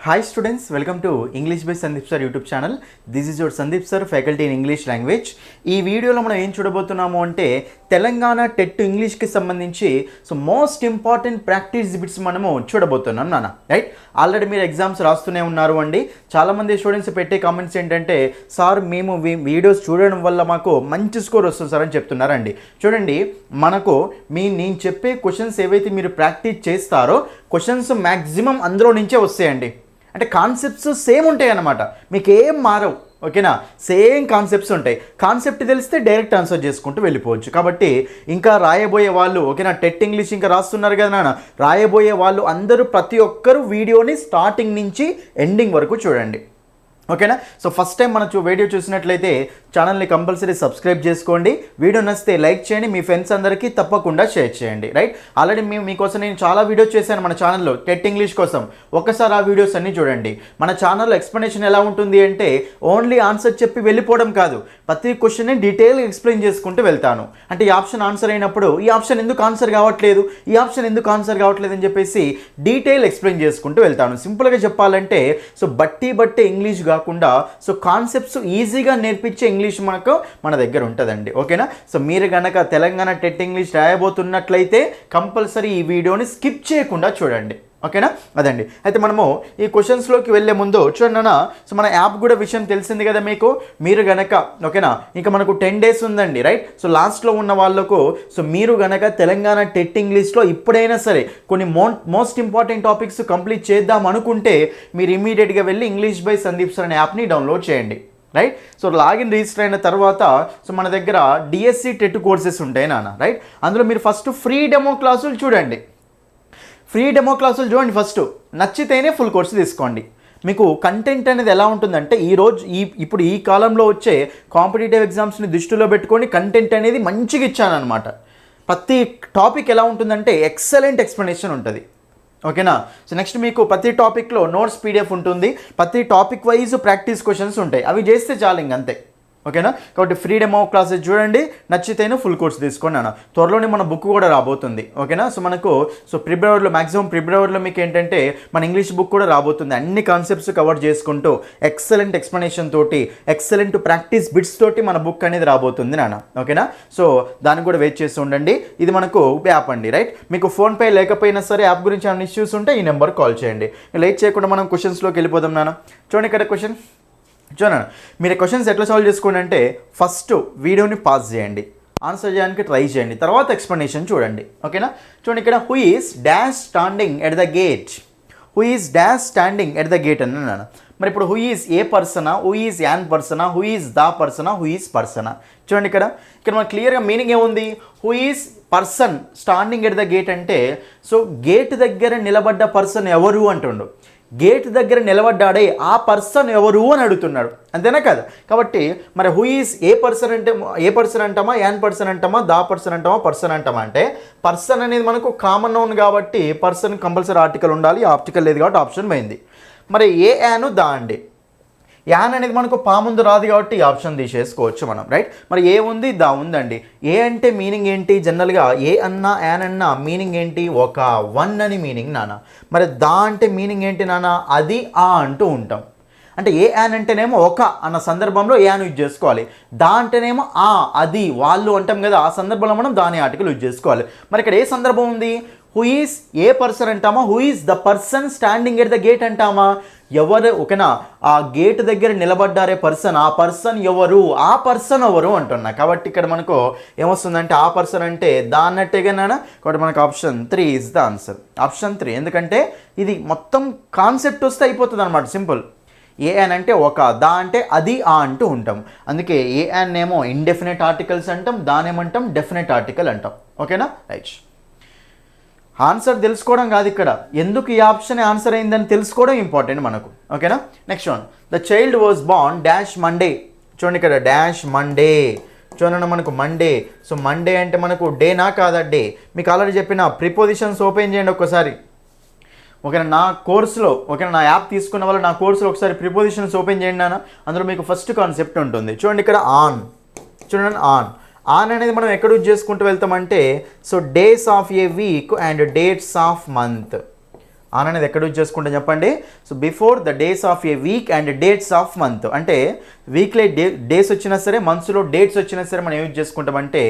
Hi students, welcome to English by Sandeep Sir YouTube channel. This is your Sandeep Sir, faculty in English language. ఈ వీడియోలో మనం ఏం చూడబోతున్నాము అంటే Telangana TET ఇంగ్లీష్కి సంబంధించి మోస్ట్ ఇంపార్టెంట్ ప్రాక్టీస్ బిట్స్ మనము చూడబోతున్నాం నాన్న. రైట్, ఆల్రెడీ మీరు ఎగ్జామ్స్ రాస్తూనే ఉన్నారు అండి. చాలామంది స్టూడెంట్స్ పెట్టే కామెంట్స్ ఏంటంటే సార్ మేము వీడియోస్ చూడడం వల్ల మాకు మంచి స్కోర్ వస్తుంది సార్ అని చెప్తున్నారండి. చూడండి, మనకు నేను చెప్పే క్వశ్చన్స్ ఏవైతే మీరు ప్రాక్టీస్ చేస్తారో క్వశ్చన్స్ మ్యాక్సిమం అందులో నుంచే వస్తాయండి. అంటే కాన్సెప్ట్స్ సేమ్ ఉంటాయి అన్నమాట, మీకు ఏం మారవు. ఓకేనా, సేమ్ కాన్సెప్ట్స్ ఉంటాయి. కాన్సెప్ట్ తెలిస్తే డైరెక్ట్ ఆన్సర్ చేసుకుంటూ వెళ్ళిపోవచ్చు. కాబట్టి ఇంకా రాయబోయే వాళ్ళు, ఓకేనా, టెట్ ఇంగ్లీష్ ఇంకా రాస్తున్నారు కదా నాన్న, రాయబోయే వాళ్ళు అందరూ ప్రతి ఒక్కరు వీడియోని స్టార్టింగ్ నుంచి ఎండింగ్ వరకు చూడండి. ఓకేనా. ఫస్ట్ టైం మన వీడియో చూసినట్లయితే ఛానల్ని కంపల్సరీ సబ్స్క్రైబ్ చేసుకోండి. వీడియో నచ్చితే లైక్ చేయండి, మీ ఫ్రెండ్స్ అందరికీ తప్పకుండా షేర్ చేయండి. రైట్, ఆల్రెడీ మీకోసం నేను చాలా వీడియోస్ చేశాను మన ఛానల్లో టెట్ ఇంగ్లీష్ కోసం. ఒక్కసారి ఆ వీడియోస్ అన్నీ చూడండి. మన ఛానల్లో ఎక్స్ప్లెనేషన్ ఎలా ఉంటుంది అంటే ఓన్లీ ఆన్సర్ చెప్పి వెళ్ళిపోవడం కాదు, ప్రతి క్వశ్చన్ని డీటెయిల్గా ఎక్స్ప్లెయిన్ చేసుకుంటూ వెళ్తాను. అంటే ఈ ఆప్షన్ ఆన్సర్ అయినప్పుడు ఈ ఆప్షన్ ఎందుకు ఆన్సర్ కావట్లేదు, ఈ ఆప్షన్ ఎందుకు ఆన్సర్ కావట్లేదు అని చెప్పేసి డీటెయిల్ ఎక్స్ప్లెయిన్ చేసుకుంటూ వెళ్తాను. సింపుల్గా చెప్పాలంటే బట్టి ఇంగ్లీష్ కాకుండా కాన్సెప్ట్స్ ఈజీగా నేర్పించే ఇంగ్లీష్ మనకు మన దగ్గర ఉంటుందండి. ఓకేనా. మీరు కనుక తెలంగాణ టెట్ ఇంగ్లీష్ రాయబోతున్నట్లయితే కంపల్సరీ ఈ వీడియోని స్కిప్ చేయకుండా చూడండి. ఓకేనా, అదండి. అయితే మనము ఈ క్వశ్చన్స్లోకి వెళ్ళే ముందు చూడండి, మన యాప్ కూడా విషయం తెలిసింది కదా మీకు. మీరు గనక, ఓకేనా, ఇంకా మనకు 10 days ఉందండి. రైట్, లాస్ట్లో ఉన్న వాళ్ళకు మీరు గనక తెలంగాణ టెట్ ఇంగ్లీష్లో ఇప్పుడైనా సరే కొన్ని మోస్ట్ ఇంపార్టెంట్ టాపిక్స్ కంప్లీట్ చేద్దాం అనుకుంటే మీరు ఇమీడియట్గా వెళ్ళి ఇంగ్లీష్ బై సందీప్ సార్ అనే యాప్ని డౌన్లోడ్ చేయండి. రైట్, లాగిన్ రిజిస్టర్ అయిన తర్వాత మన దగ్గర డిఎస్సి టెట్ కోర్సెస్ ఉంటాయి నాన్న. రైట్, అందులో మీరు ఫస్ట్ ఫ్రీ డెమో క్లాసులు చూడండి. ఫ్రీ డెమో క్లాసులు చూడండి ఫస్ట్, నచ్చితేనే ఫుల్ కోర్సు తీసుకోండి. మీకు కంటెంట్ అనేది ఎలా ఉంటుందంటే ఇప్పుడు ఈ కాలంలో వచ్చే కాంపిటేటివ్ ఎగ్జామ్స్ని దృష్టిలో పెట్టుకొని కంటెంట్ అనేది మంచిగా ఇచ్చానమాట. ప్రతి టాపిక్ ఎలా ఉంటుందంటే ఎక్సలెంట్ ఎక్స్ప్లెనేషన్ ఉంటుంది. ఓకేనా. నెక్స్ట్ మీకు ప్రతి టాపిక్లో నోట్స్ పీడిఎఫ్ ఉంటుంది, ప్రతి టాపిక్ వైజ్ ప్రాక్టీస్ క్వశ్చన్స్ ఉంటాయి, అవి చేస్తే చాలు ఇంకంతే. ఓకేనా. కాబట్టి ఫ్రీ డెమో క్లాసెస్ చూడండి, నచ్చితేనే ఫుల్ కోర్స్ తీసుకోండి అన్న. త్వరలోనే మన బుక్ కూడా రాబోతుంది. ఓకేనా. మనకు ఫిబ్రవరిలో, మ్యాక్సిమం ఫిబ్రవరిలో మీకు ఏంటంటే మన ఇంగ్లీష్ బుక్ కూడా రాబోతుంది. అన్ని కాన్సెప్ట్స్ కవర్ చేసుకుంటూ ఎక్సలెంట్ ఎక్స్ప్లెనేషన్ తోటి, ఎక్సలెంట్ ప్రాక్టీస్ బిట్స్ తోటి మన బుక్ అనేది రాబోతుంది నాన్న. ఓకేనా. దానికి కూడా వెయిట్ చేస్తూ ఉండండి. ఇది మనకు యాప్ అండి. రైట్, మీకు ఫోన్పే లేకపోయినా సరే యాప్ గురించి ఏమైనా ఇష్యూస్ ఉంటే ఈ నెంబర్ కాల్ చేయండి. లేట్ చేయకుండా మనం క్వశ్చన్స్లోకి వెళ్ళిపోదాం నాన్న. చూడండి ఇక్కడ క్వశ్చన్. చూడండి, మీరు క్వశ్చన్స్ ఎట్లా సాల్వ్ చేసుకోండి అంటే ఫస్ట్ వీడియోని పాజ్ చేయండి, ఆన్సర్ చేయడానికి ట్రై చేయండి, తర్వాత ఎక్స్ప్లెనేషన్ చూడండి. ఓకేనా. చూడండి ఇక్కడ who is dash standing at the gate, who is dash standing at the gate అని అన్నాను. మరి ఇప్పుడు హూ ఈస్ ఏ పర్సనా, హూ ఈస్ యాన్ పర్సనా, హూ ఈస్ ద పర్సనా, హూ ఈస్ పర్సనా. చూడండి ఇక్కడ మనకు క్లియర్గా మీనింగ్ ఏముంది. Who is person standing at the gate అంటే గేట్ దగ్గర నిలబడ్డ పర్సన్ ఎవరు అంటుండు. గేట్ దగ్గర నిలబడ్డాడే ఆ పర్సన్ ఎవరు అని అడుగుతున్నాడు, అంతేనా కదా. కాబట్టి మరి హూ ఈస్ ఏ పర్సన్ అంటే ఏ పర్సన్ అంటామా, యాన్ పర్సన్ అంటామా, దా పర్సన్ అంటామా, పర్సన్ అంటామా అంటే పర్సన్ అనేది మనకు కామన్ నౌన్ కాబట్టి పర్సన్ కంపల్సరీ ఆర్టికల్ ఉండాలి. ఆర్టికల్ లేదు కాబట్టి ఆప్షన్ పోయింది. మరి ఏ యాను దా అండి, యాన్ అనేది మనకు పాముందు రాదు కాబట్టి ఈ ఆప్షన్ తీసేసుకోవచ్చు మనం. రైట్, మరి ఏ ఉంది, దా ఉందండి. ఏ అంటే మీనింగ్ ఏంటి, జనరల్గా ఏ అన్నా యాన్ అన్నా మీనింగ్ ఏంటి, ఒక వన్ అని మీనింగ్ నాన్న. మరి దా అంటే మీనింగ్ ఏంటి నాన్న, అది ఆ అంటూ ఉంటాం. అంటే ఏ యాన్ అంటేనేమో ఒక అన్న సందర్భంలో ఏ యాన్ యూజ్ చేసుకోవాలి, దా అంటేనేమో ఆ, అది, వాళ్ళు అంటాం కదా, ఆ సందర్భంలో మనం దాని ఆర్టికల్ యూజ్ చేసుకోవాలి. మరి ఇక్కడ ఏ సందర్భం ఉంది, హూ ఈస్ ఏ పర్సన్ అంటామా, who is the person standing at the gate అంటామా, ఎవరు, ఓకేనా, ఆ గేట్ దగ్గర నిలబడ్డారే పర్సన్, ఆ పర్సన్ ఎవరు, ఆ పర్సన్ ఎవరు అంటున్నా. కాబట్టి ఇక్కడ మనకు ఏమొస్తుందంటే ఆ పర్సన్ అంటే దా అన్నట్టేగా నాన్న. కాబట్టి మనకు option 3 is the answer. Option 3, ఎందుకంటే ఇది మొత్తం కాన్సెప్ట్ వస్తే అయిపోతుంది అనమాట, సింపుల్. ఏ యాన్ అంటే ఒక, దా అంటే అది, ఆ అంటూ ఉంటాం. అందుకే ఏ యాన్ ఏమో ఇండెఫినెట్ ఆర్టికల్స్ అంటాం, దానేమంటాం డెఫినెట్ ఆర్టికల్ అంటాం. ఓకేనా. రైట్, ఆన్సర్ తెలుసుకోవడం కాదు ఇక్కడ, ఎందుకు ఈ ఆప్షన్ ఆన్సర్ అయిందని తెలుసుకోవడం ఇంపార్టెంట్ మనకు. ఓకేనా. Next one, the child was born dash Monday. చూడండి ఇక్కడ డాష్ మండే. చూడండి మనకు మండే. మండే అంటే మనకు డేనా కాదా, డే. మీకు ఆల్రెడీ చెప్పిన ప్రిపోజిషన్స్ ఓపెన్ చేయండి ఒక్కసారి. ఓకేనా, నా కోర్సులో, ఓకేనా, నా యాప్ తీసుకున్న వాళ్ళు నా కోర్సులో ఒకసారి ప్రిపోజిషన్స్ ఓపెన్ చేయండి నాన్న. అందులో మీకు ఫస్ట్ కాన్సెప్ట్ ఉంటుంది. చూడండి ఇక్కడ ఆన్. చూడండి ఆన్. ఆన్ అనేది మనం ఎక్కడ యూజ్ చేసుకుంటూ వెళ్తామంటే days of a week and dates of month. On అనేది ఎక్కడ యూజ్ చేసుకుంటాం చెప్పండి. So before the days of a week and dates of month, అంటే వీక్లీ డేస్ వచ్చినా సరే, మంత్స్లో డేట్స్ వచ్చినా సరే మనం యూజ్ చేసుకుంటామంటే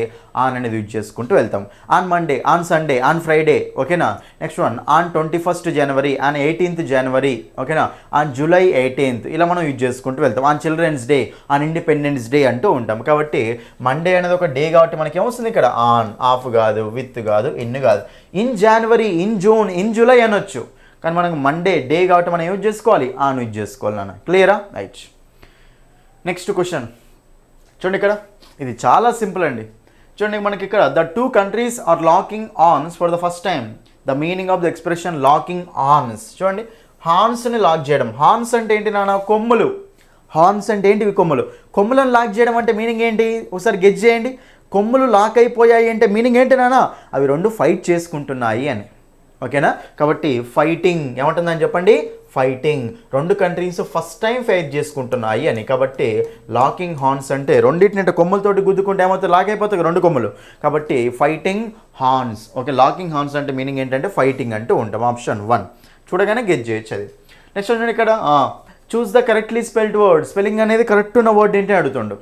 ఆన్ అనేది యూజ్ చేసుకుంటూ వెళ్తాం. On Monday, on Sunday, on Friday, ఓకేనా. Next one on 21st January, on 18th January, ఓకేనా. ఆన్ జూలై 18th, ఇలా మనం యూజ్ చేసుకుంటూ వెళ్తాం. On Children's Day, on Independence Day అంటూ ఉంటాం. కాబట్టి మండే అనేది ఒక డే కాబట్టి మనకి ఏమొస్తుంది ఇక్కడ ఆన్, ఆఫ్ కాదు, విత్ కాదు, ఇన్ కాదు. In January, in June, in July అనొచ్చు, కానీ మనకు మండే డే కాబట్టి మనం యూజ్ చేసుకోవాలి, ఆన్ యూజ్ చేసుకోవాలి నాన్న. క్లియరా? రైట్. నెక్స్ట్ క్వశ్చన్ చూడండి, ఇక్కడ ఇది చాలా సింపుల్ అండి. చూడండి మనకి ఇక్కడ the 2 countries are locking horns for the first time. The meaning of the expression locking horns. చూడండి, హార్న్స్ని లాక్ చేయడం. హార్న్స్ అంటే ఏంటి నాన్న? కొమ్ములు. హార్న్స్ అంటే ఏంటివి? కొమ్ములు. కొమ్ములను లాక్ చేయడం అంటే మీనింగ్ ఏంటి? ఒకసారి గెస్ చేయండి. కొమ్ములు లాక్ అయిపోయాయి అంటే మీనింగ్ ఏంటి నాన్న? అవి రెండు ఫైట్ చేసుకుంటున్నాయి అని, ఓకేనా. కాబట్టి ఫైటింగ్ ఏమంటుందని చెప్పండి? Fighting. 2 countries first time fight చేసుకుంటున్నాయి అని. కాబట్టి లాకింగ్ హార్న్స్ అంటే రెండింటిని కొమ్ములతోటి గుద్దుకుంటే ఏమవుతుంది? లాక్ అయిపోతాయి 2 కొమ్ములు. కాబట్టి fighting horns. Okay, locking horns అంటే మీనింగ్ ఏంటంటే ఫైటింగ్ అంటూ ఉంటాం. ఆప్షన్ 1 చూడగానే గెస్ చేయొచ్చు అది. నెక్స్ట్ చూడండి ఇక్కడ choose the correctly spelled word. Spelling అనేది కరెక్ట్ ఉన్న వర్డ్ ఏంటి అడుగుతుండు,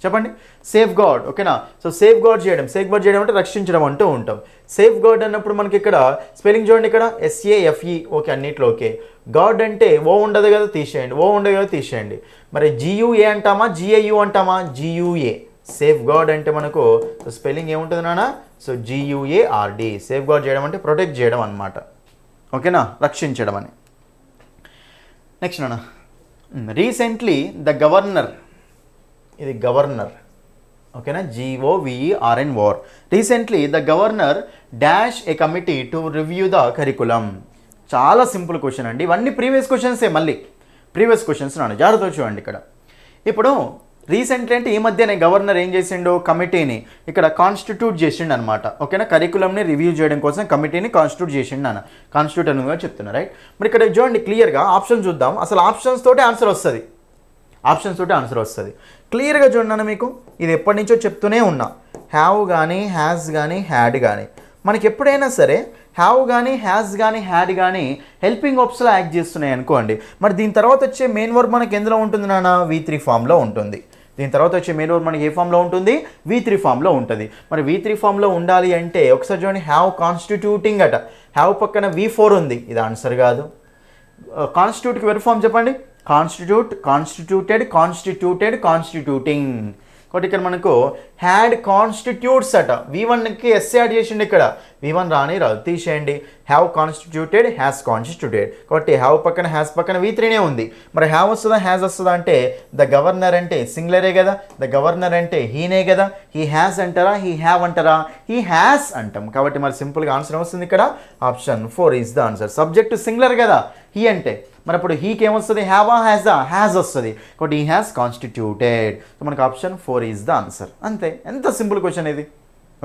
చెప్పండి. సేఫ్ గార్డ్, ఓకేనా. సో సేఫ్ గార్డ్ చేయడం, సేఫ్ గార్డ్ చేయడం అంటే రక్షించడం అంటూ ఉంటాం. సేఫ్ గార్డ్ అన్నప్పుడు మనకి ఇక్కడ స్పెల్లింగ్ చూడండి, ఇక్కడ SAFE, ఓకే, అన్నిట్లో ఓకే. గార్డ్ అంటే ఓ ఉండదు కదా, తీసేయండి. ఓ ఉండదు కదా, తీసేయండి. మరి GUA అంటామా, GAU అంటామా? GUA. సేఫ్ గార్డ్ అంటే మనకు స్పెల్లింగ్ ఏముంటుంది నాన్న? So GUARD. సేఫ్ గార్డ్ చేయడం అంటే ప్రొటెక్ట్ చేయడం అనమాట, ఓకేనా, రక్షించడం అని. నెక్స్ట్ నాన్న, రీసెంట్లీ ద గవర్నర్, ఇది గవర్నర్, ఓకేనా, GOVERNOR. Recently the governor dash A committee to review the curriculum. చాలా సింపుల్ క్వశ్చన్ అండి. ఇవన్నీ ప్రీవియస్ క్వశ్చన్సే, మళ్ళీ ప్రీవియస్ క్వశ్చన్స్ నాన్న, జాగ్రత్త చూడండి. ఇక్కడ ఇప్పుడు రీసెంట్లీ అంటే ఈ మధ్యనే గవర్నర్ ఏం చేసిండు? కమిటీని ఇక్కడ కాన్స్టిట్యూట్ చేసిండు అనమాట, ఓకేనా. కరికులంని రివ్యూ చేయడం కోసం కమిటీని కాన్స్టిట్యూట్ చేసిండు నాన్న. కాన్స్టిట్యూట్ అని చెప్తున్నా, రైట్. మరి ఇక్కడ చూడండి క్లియర్గా ఆప్షన్ చూద్దాం. అసలు ఆప్షన్స్ తోటే ఆన్సర్ వస్తుంది, ఆప్షన్స్ తోటి ఆన్సర్ వస్తుంది. క్లియర్గా చూడండి మీకు, ఇది ఎప్పటి నుంచో చెప్తూనే ఉన్నా. హ్యావ్ కానీ, హ్యాస్ కానీ, హ్యాడ్ కానీ, మనకి ఎప్పుడైనా సరే హ్యావ్ కానీ, హ్యాస్ కానీ, హ్యాడ్ కానీ హెల్పింగ్ వర్బ్స్లో యాక్ట్ చేస్తున్నాయి అనుకోండి. మరి దీని తర్వాత వచ్చే మెయిన్ వర్బ్ మనకి ఎందులో ఉంటుంది నాన్న? V3 ఫామ్లో ఉంటుంది. దీని తర్వాత వచ్చే మెయిన్ వర్బ్ మనకి ఏ ఫామ్లో ఉంటుంది? V3 ఫామ్లో ఉంటుంది. మరి V3 ఫామ్లో ఉండాలి అంటే ఒకసారి చూడండి, హ్యావ్ కాన్స్టిట్యూటింగ్ అట. హ్యావ్ పక్కన V4 ఉంది, ఇది ఆన్సర్ కాదు. కాన్స్టిట్యూట్కి వెర్ ఫామ్ చెప్పండి? Constitute, constituted, constituted, constituting. కాబట్టి ఇక్కడ మనకు హ్యాడ్ కాన్స్టిట్యూట్స్ అట. V1కి ఎస్ యాడ్ చేసిండి, ఇక్కడ V1 రాదు, తీసేయండి. Have constituted, has constituted. కాబట్టి హ్యావ్ పక్కన, హ్యాస్ పక్కన V3నే ఉంది. మరి హ్యావ్ వస్తుందా, హ్యాస్ వస్తుందా అంటే ద గవర్నర్ అంటే సింగులరే కదా, ద గవర్నర్ అంటే హీనే కదా. హీ హ్యాస్ అంటారా, హీ హ్యావ్ అంటారా? హీ హ్యాస్ అంటాం. కాబట్టి మరి సింపుల్గా ఆన్సర్ వస్తుంది ఇక్కడ option 4 is the answer. Subject singular కదా హీ అంటే, మరి అప్పుడు హీకి ఏమొస్తుంది? హ్యావా, హ్యాజా? హ్యాజ్ వస్తుంది. కాబట్టి హీ హ్యాస్ కాన్స్టిట్యూటెడ్. సో మనకు ఆప్షన్ 4 ఈజ్ ద ఆన్సర్. అంతే, ఎంత సింపుల్ క్వశ్చన్ ఇది,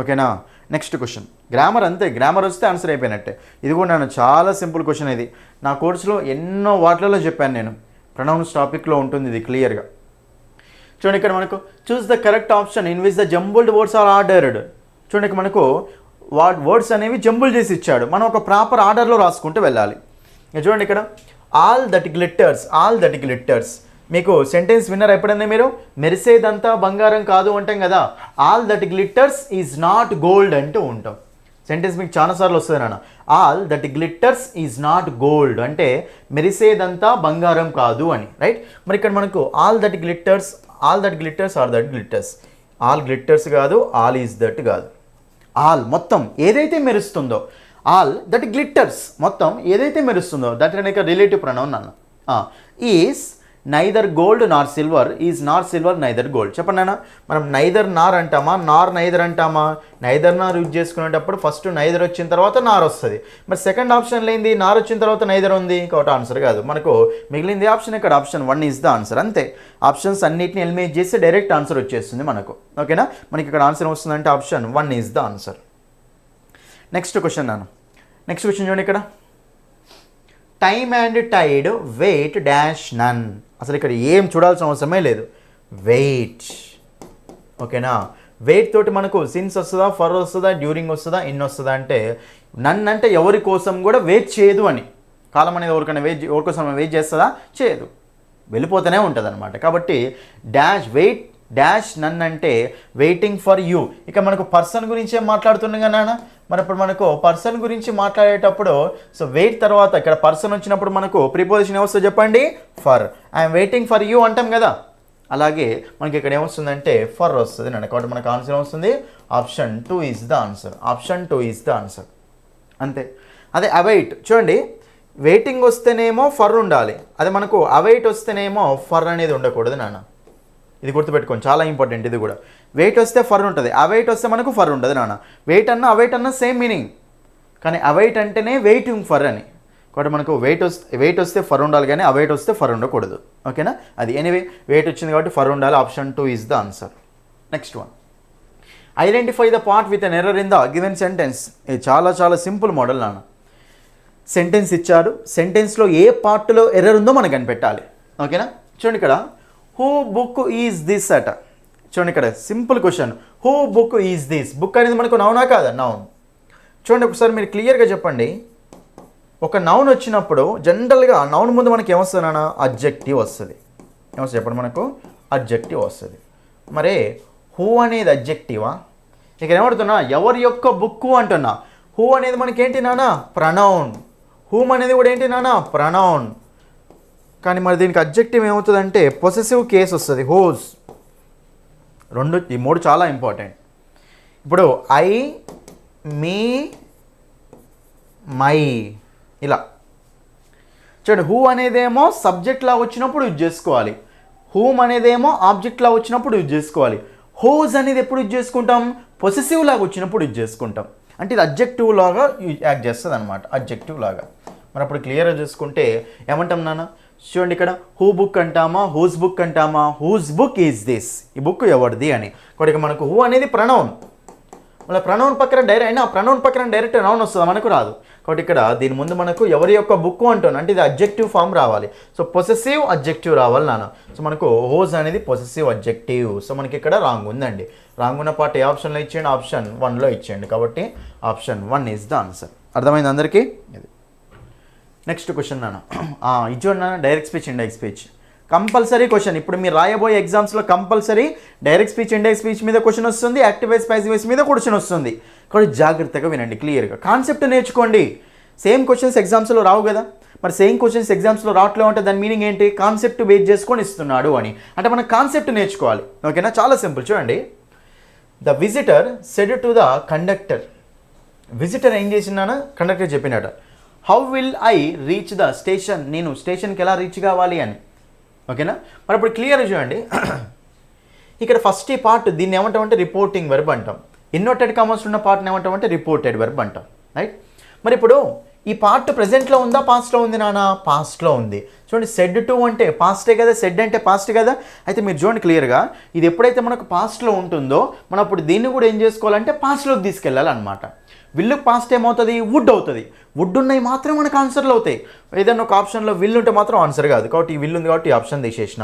ఓకేనా. Next question grammar. అంతే, గ్రామర్ వస్తే ఆన్సర్ అయిపోయినట్టే. ఇది కూడా నేను చాలా సింపుల్ క్వశ్చన్ ఇది. నా కోర్సులో ఎన్నో వాటిలలో చెప్పాను నేను. ప్రొనౌన్స్ టాపిక్లో ఉంటుంది ఇది క్లియర్గా. చూడండి ఇక్కడ మనకు choose the correct option in which the jumbled words are ordered. చూడండి ఇక్కడ మనకు వర్డ్స్ అనేవి జంబుల్ చేసి ఇచ్చాడు, మనం ఒక ప్రాపర్ ఆర్డర్లో రాసుకుంటూ వెళ్ళాలి. చూడండి ఇక్కడ all that glitters, all that glitters. మీకు సెంటెన్స్ విన్నర్ ఎప్పుడైనా మీరు మెరిసేదంతా బంగారం కాదు అంటాం కదా. All that glitters is not gold అంటూ ఉంటాం. సెంటెన్స్ మీకు చాలాసార్లు వస్తుంది నాన్న. All that glitters is not gold అంటే మెరిసేదంతా బంగారం కాదు అని, రైట్. మరి ఇక్కడ మనకు all that glitters are that glitters. All glitters కాదు, ఆల్ ఈజ్ దట్ కాదు. ఆల్ మొత్తం ఏదైతే మెరుస్తుందో, ఆల్ దట్ గ్లిట్టర్స్ మొత్తం ఏదైతే మెరుస్తుందో, దట్ అనేక రిలేటివ్ ప్రొనౌన్ అన్న. Is neither gold Nar silver, is Nar silver neither gold. చెప్పండి అన్న, మనం నైదర్ నార్ అంటామా, నార్ నైదర్ అంటామా? నైదర్ నార్ యూజ్ చేసుకునేటప్పుడు ఫస్ట్ నైదర్ వచ్చిన తర్వాత నార్ వస్తుంది. మరి సెకండ్ ఆప్షన్ లేనిది నార్ వచ్చిన తర్వాత నైదర్ ఉంది, కాబట్టి ఆన్సర్ కాదు. మనకు మిగిలింది ఆప్షన్ ఇక్కడ ఆప్షన్ 1 ఈజ్ ద ఆన్సర్. అంతే, ఆప్షన్స్ అన్నిటిని ఎలిమినేట్ చేస్తే డైరెక్ట్ ఆన్సర్ వచ్చేస్తుంది మనకు, ఓకేనా. మనకి ఇక్కడ ఆన్సర్ వస్తుందంటే option 1 is the answer. Next question నాన్న, నెక్స్ట్ క్వశ్చన్ చూడండి ఇక్కడ. Time and tide wait dash none. అసలు ఇక్కడ ఏం చూడాల్సిన అవసరమే లేదు, వెయిట్, ఓకేనా. వెయిట్ తోటి మనకు సిన్స్ వస్తుందా, ఫర్ వస్తుందా, డ్యూరింగ్ వస్తుందా, ఇన్ వస్తుందా అంటే నన్ అంటే ఎవరి కోసం కూడా వెయిట్ చేయదు అని, కాలం అనేది ఎవరికోసం వెయిట్ చేస్తుందా? చేయదు, వెళ్ళిపోతూనే ఉంటుంది అనమాట. కాబట్టి డాష్ నన్ అంటే వెయిటింగ్ ఫర్ యూ. ఇక మనకు పర్సన్ గురించి ఏం మాట్లాడుతున్నాం కదా నాన్న, మరి ఇప్పుడు మనకు పర్సన్ గురించి మాట్లాడేటప్పుడు సో వెయిట్ తర్వాత ఇక్కడ పర్సన్ వచ్చినప్పుడు మనకు ప్రిపోజిషన్ ఏమొస్తుంది చెప్పండి? For. I'm waiting for you అంటాం కదా, అలాగే మనకి ఇక్కడ ఏమొస్తుందంటే ఫర్ వస్తుంది నాన్న. కాబట్టి మనకు ఆన్సర్ ఏమొస్తుంది? Option 2 is the answer. Option 2 is the answer. అంతే. అదే అవైట్ చూడండి, వెయిటింగ్ వస్తేనేమో ఫర్ ఉండాలి, అదే మనకు అవైట్ వస్తేనేమో ఫర్ అనేది ఉండకూడదు నాన్న. ఇది గుర్తుపెట్టుకోండి, చాలా ఇంపార్టెంట్ ఇది కూడా. వెయిట్ వస్తే ఫర్ ఉంటుంది, అవైట్ వస్తే మనకు ఫర్ ఉంటుంది నాన్న. వెయిట్ అన్న అవైట్ అన్న సేమ్ మీనింగ్, కానీ అవైట్ అంటేనే వెయిటింగ్ ఫర్ అని. కాబట్టి మనకు వెయిట్ వస్తే ఫర్ ఉండాలి, కానీ అవైట్ వస్తే ఫర్ ఉండకూడదు. ఓకేనా? అది ఎనీవే వెయిట్ వచ్చింది కాబట్టి ఫర్ ఉండాలి. Option 2 is the answer. Next one, identify the part with an error in the given sentence. ఇది చాలా చాలా సింపుల్ మోడల్ నాన్న. సెంటెన్స్ ఇచ్చాడు, సెంటెన్స్లో ఏ పార్ట్లో ఎర్రర్ ఉందో మనకు కనిపెట్టాలి. ఓకేనా? చూడండి ఇక్కడ హూ బుక్ ఈజ్ దిస్ అట. చూడండి ఇక్కడ simple question, who book is this. Book అనేది మనకు నౌనా కాదా? నౌన్. చూడండి ఒకసారి మీరు క్లియర్గా చెప్పండి. ఒక నౌన్ వచ్చినప్పుడు జనరల్గా నౌన్ ముందు మనకి ఏమొస్తుంది నాన్న? అడ్జెక్టివ్ వస్తుంది. ఏమొస్తుంది చెప్పండి? మనకు అడ్జెక్టివ్ వస్తుంది. మరే హూ అనేది అడ్జెక్టివా? ఇక్కడ ఏమడుతున్నా? ఎవరి యొక్క బుక్కు అంటున్నా. హూ అనేది మనకి ఏంటి నాన్న? ప్రనౌన్. హూమ్ అనేది కూడా ఏంటి నాన్న? ప్రనౌన్. కానీ మరి దీనికి అడ్జెక్టివ్ ఏమవుతుందంటే పొసెసివ్ కేస్ వస్తుంది, హోజ్. ఈ మూడు చాలా ఇంపార్టెంట్. ఇప్పుడు ఐ, మీ, మై ఇలా చూడండి. హూ అనేదేమో సబ్జెక్ట్లా వచ్చినప్పుడు యూజ్ చేసుకోవాలి, హూమ్ అనేదేమో ఆబ్జెక్ట్లా వచ్చినప్పుడు యూజ్ చేసుకోవాలి. హోజ్ అనేది ఎప్పుడు యూజ్ చేసుకుంటాం? పొసెసివ్ లాగా వచ్చినప్పుడు యూజ్ చేసుకుంటాం. అంటే ఇది అడ్జెక్టివ్ లాగా యాక్ట్ చేస్తుంది అనమాట, అడ్జెక్టివ్ లాగా. మరి అప్పుడు క్లియర్గా చూసుకుంటే ఏమంటాం నాన్న? చూడండి ఇక్కడ హూ బుక్ అంటామా, హూజ్ బుక్ అంటామా? Whose book is this. ఈ బుక్ ఎవరిది అని. కాబట్టి మనకు హూ అనేది ప్రనౌన్, మళ్ళీ ప్రనౌన్ పక్కన డైరెక్ట్ నౌన్ వస్తుంది, మనకు రాదు. కాబట్టి ఇక్కడ దీని ముందు మనకు ఎవరి యొక్క బుక్ అంటాను అంటే ఇది అడ్జెక్టివ్ ఫామ్ రావాలి. సో పొసెసివ్ అడ్జెక్టివ్ రావాలి నాన్న. సో మనకు హోజ్ అనేది పొసెసివ్ అడ్జెక్టివ్. సో మనకి ఇక్కడ రాంగ్ ఉందండి. రాంగ్ ఉన్న పార్ట్ ఏ ఆప్షన్లో ఇచ్చేయండి? ఆప్షన్ 1లో ఇచ్చేయండి. కాబట్టి ఆప్షన్ 1 ఈజ్ ద ఆన్సర్. అర్థమైంది అందరికీ? ఇది నెక్స్ట్ క్వశ్చన్ నాన్న. ఇది చూడండి, direct speech, indirect speech compulsory question. ఇప్పుడు మీరు రాయబోయే ఎగ్జామ్స్లో compulsory direct speech, indirect speech మీద క్వశ్చన్ వస్తుంది, యాక్టివ్ వాయిస్, ప్యాసివ్ వాయిస్ మీద క్వశ్చన్ వస్తుంది. కాబట్టి జాగ్రత్తగా వినండి, క్లియర్గా కాన్సెప్ట్ నేర్చుకోండి. సేమ్ క్వశ్చన్స్ ఎగ్జామ్స్లో రావు కదా, మరి సేమ్ క్వశ్చన్స్ ఎగ్జామ్స్లో రావట్లే అంటే దాని మీనింగ్ ఏంటి? కాన్సెప్ట్ బేస్ చేసుకొని ఇస్తున్నాడు అని. అంటే మనం కాన్సెప్ట్ నేర్చుకోవాలి. ఓకేనా? చాలా సింపుల్. చూడండి, the visitor said to the conductor. Visitor ఏం చేసినానా? కండక్టర్ చెప్పినట, how will I reach the station. నేను స్టేషన్కి ఎలా రీచ్ కావాలి అని. ఓకేనా? మరి ఇప్పుడు క్లియర్గా చూడండి, ఇక్కడ ఫస్ట్ ఈ పార్ట్ దీన్ని ఏమంటామంటే రిపోర్టింగ్ వెర్బ్ అంటాం. ఇన్వర్టెడ్ కామర్స్ ఉన్న పార్ట్ని ఏమంటామంటే రిపోర్టెడ్ వెర్బ్ అంటాం. రైట్? మరి ఇప్పుడు ఈ పార్ట్ ప్రెజెంట్లో ఉందా, పాస్ట్లో ఉంది నాన్న? పాస్ట్లో ఉంది. చూడండి, సెడ్ టు అంటే పాస్టే కదా, సెడ్ అంటే పాస్ట్ కదా. అయితే మీరు చూడండి క్లియర్గా, ఇది ఎప్పుడైతే మనకు పాస్ట్లో ఉంటుందో మనం అప్పుడు దీన్ని కూడా ఏం చేసుకోవాలంటే పాస్ట్లోకి తీసుకెళ్ళాలన్నమాట. విల్లుకు పాస్ట్ ఏమవుతుంది? వుడ్ అవుతుంది. వుడ్ ఉన్నాయి మాత్రం మనకు ఆన్సర్లు అవుతాయి. ఏదైనా ఒక ఆప్షన్లో విల్లు ఉంటే మాత్రం ఆన్సర్ కాదు. కాబట్టి ఈ విల్లు ఉంది కాబట్టి ఈ ఆప్షన్ తీసేసిన,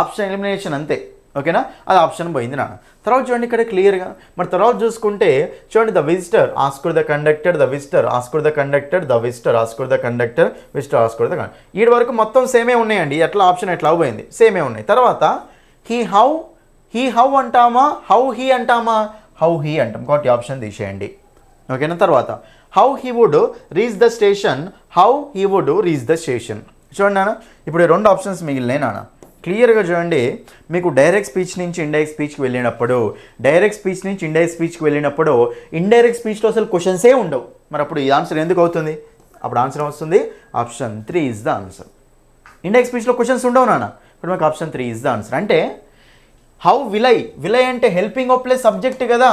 ఆప్షన్ ఎలిమినేషన్ అంతే. ఓకేనా? అది ఆప్షన్ పోయింది నాన్న. తర్వాత చూడండి ఇక్కడ క్లియర్గా. మరి తర్వాత చూసుకుంటే చూడండి, the visitor asked the conductor, the visitor asked the conductor, the visitor asked the conductor, visitor asked the conductor. వీటి వరకు మొత్తం సేమే ఉన్నాయండి. ఎట్లా ఆప్షన్ ఎట్లా పోయింది? సేమే ఉన్నాయి. తర్వాత హీ హౌ అంటామా, హౌ హీ అంటామా? హౌ హీ అంటాం. కాబట్టి ఆప్షన్ తీసేయండి. ఓకేనా? తర్వాత how he would reach the station, how he would reach the station. చూడండి నాన్న, ఇప్పుడు 2 ఆప్షన్స్ మిగిలినాయి నాన్న. క్లియర్గా చూడండి, మీకు డైరెక్ట్ స్పీచ్ నుంచి ఇండైరెక్ట్ స్పీచ్కి వెళ్ళినప్పుడు, ఇండైరెక్ట్ స్పీచ్లో అసలు క్వశ్చన్సే ఉండవు. మరి అప్పుడు ఈ ఆన్సర్ ఎందుకు అవుతుంది? అప్పుడు ఆన్సర్ వస్తుంది option 3 is the answer. Indirect స్పీచ్లో క్వశ్చన్స్ ఉండవు నాన్న. ఇప్పుడు మనకు ఆప్షన్ 3 ఈజ్ ద ఆన్సర్. అంటే హౌ విలై అంటే హెల్పింగ్ ఆఫ్ ప్లస్ సబ్జెక్ట్ కదా,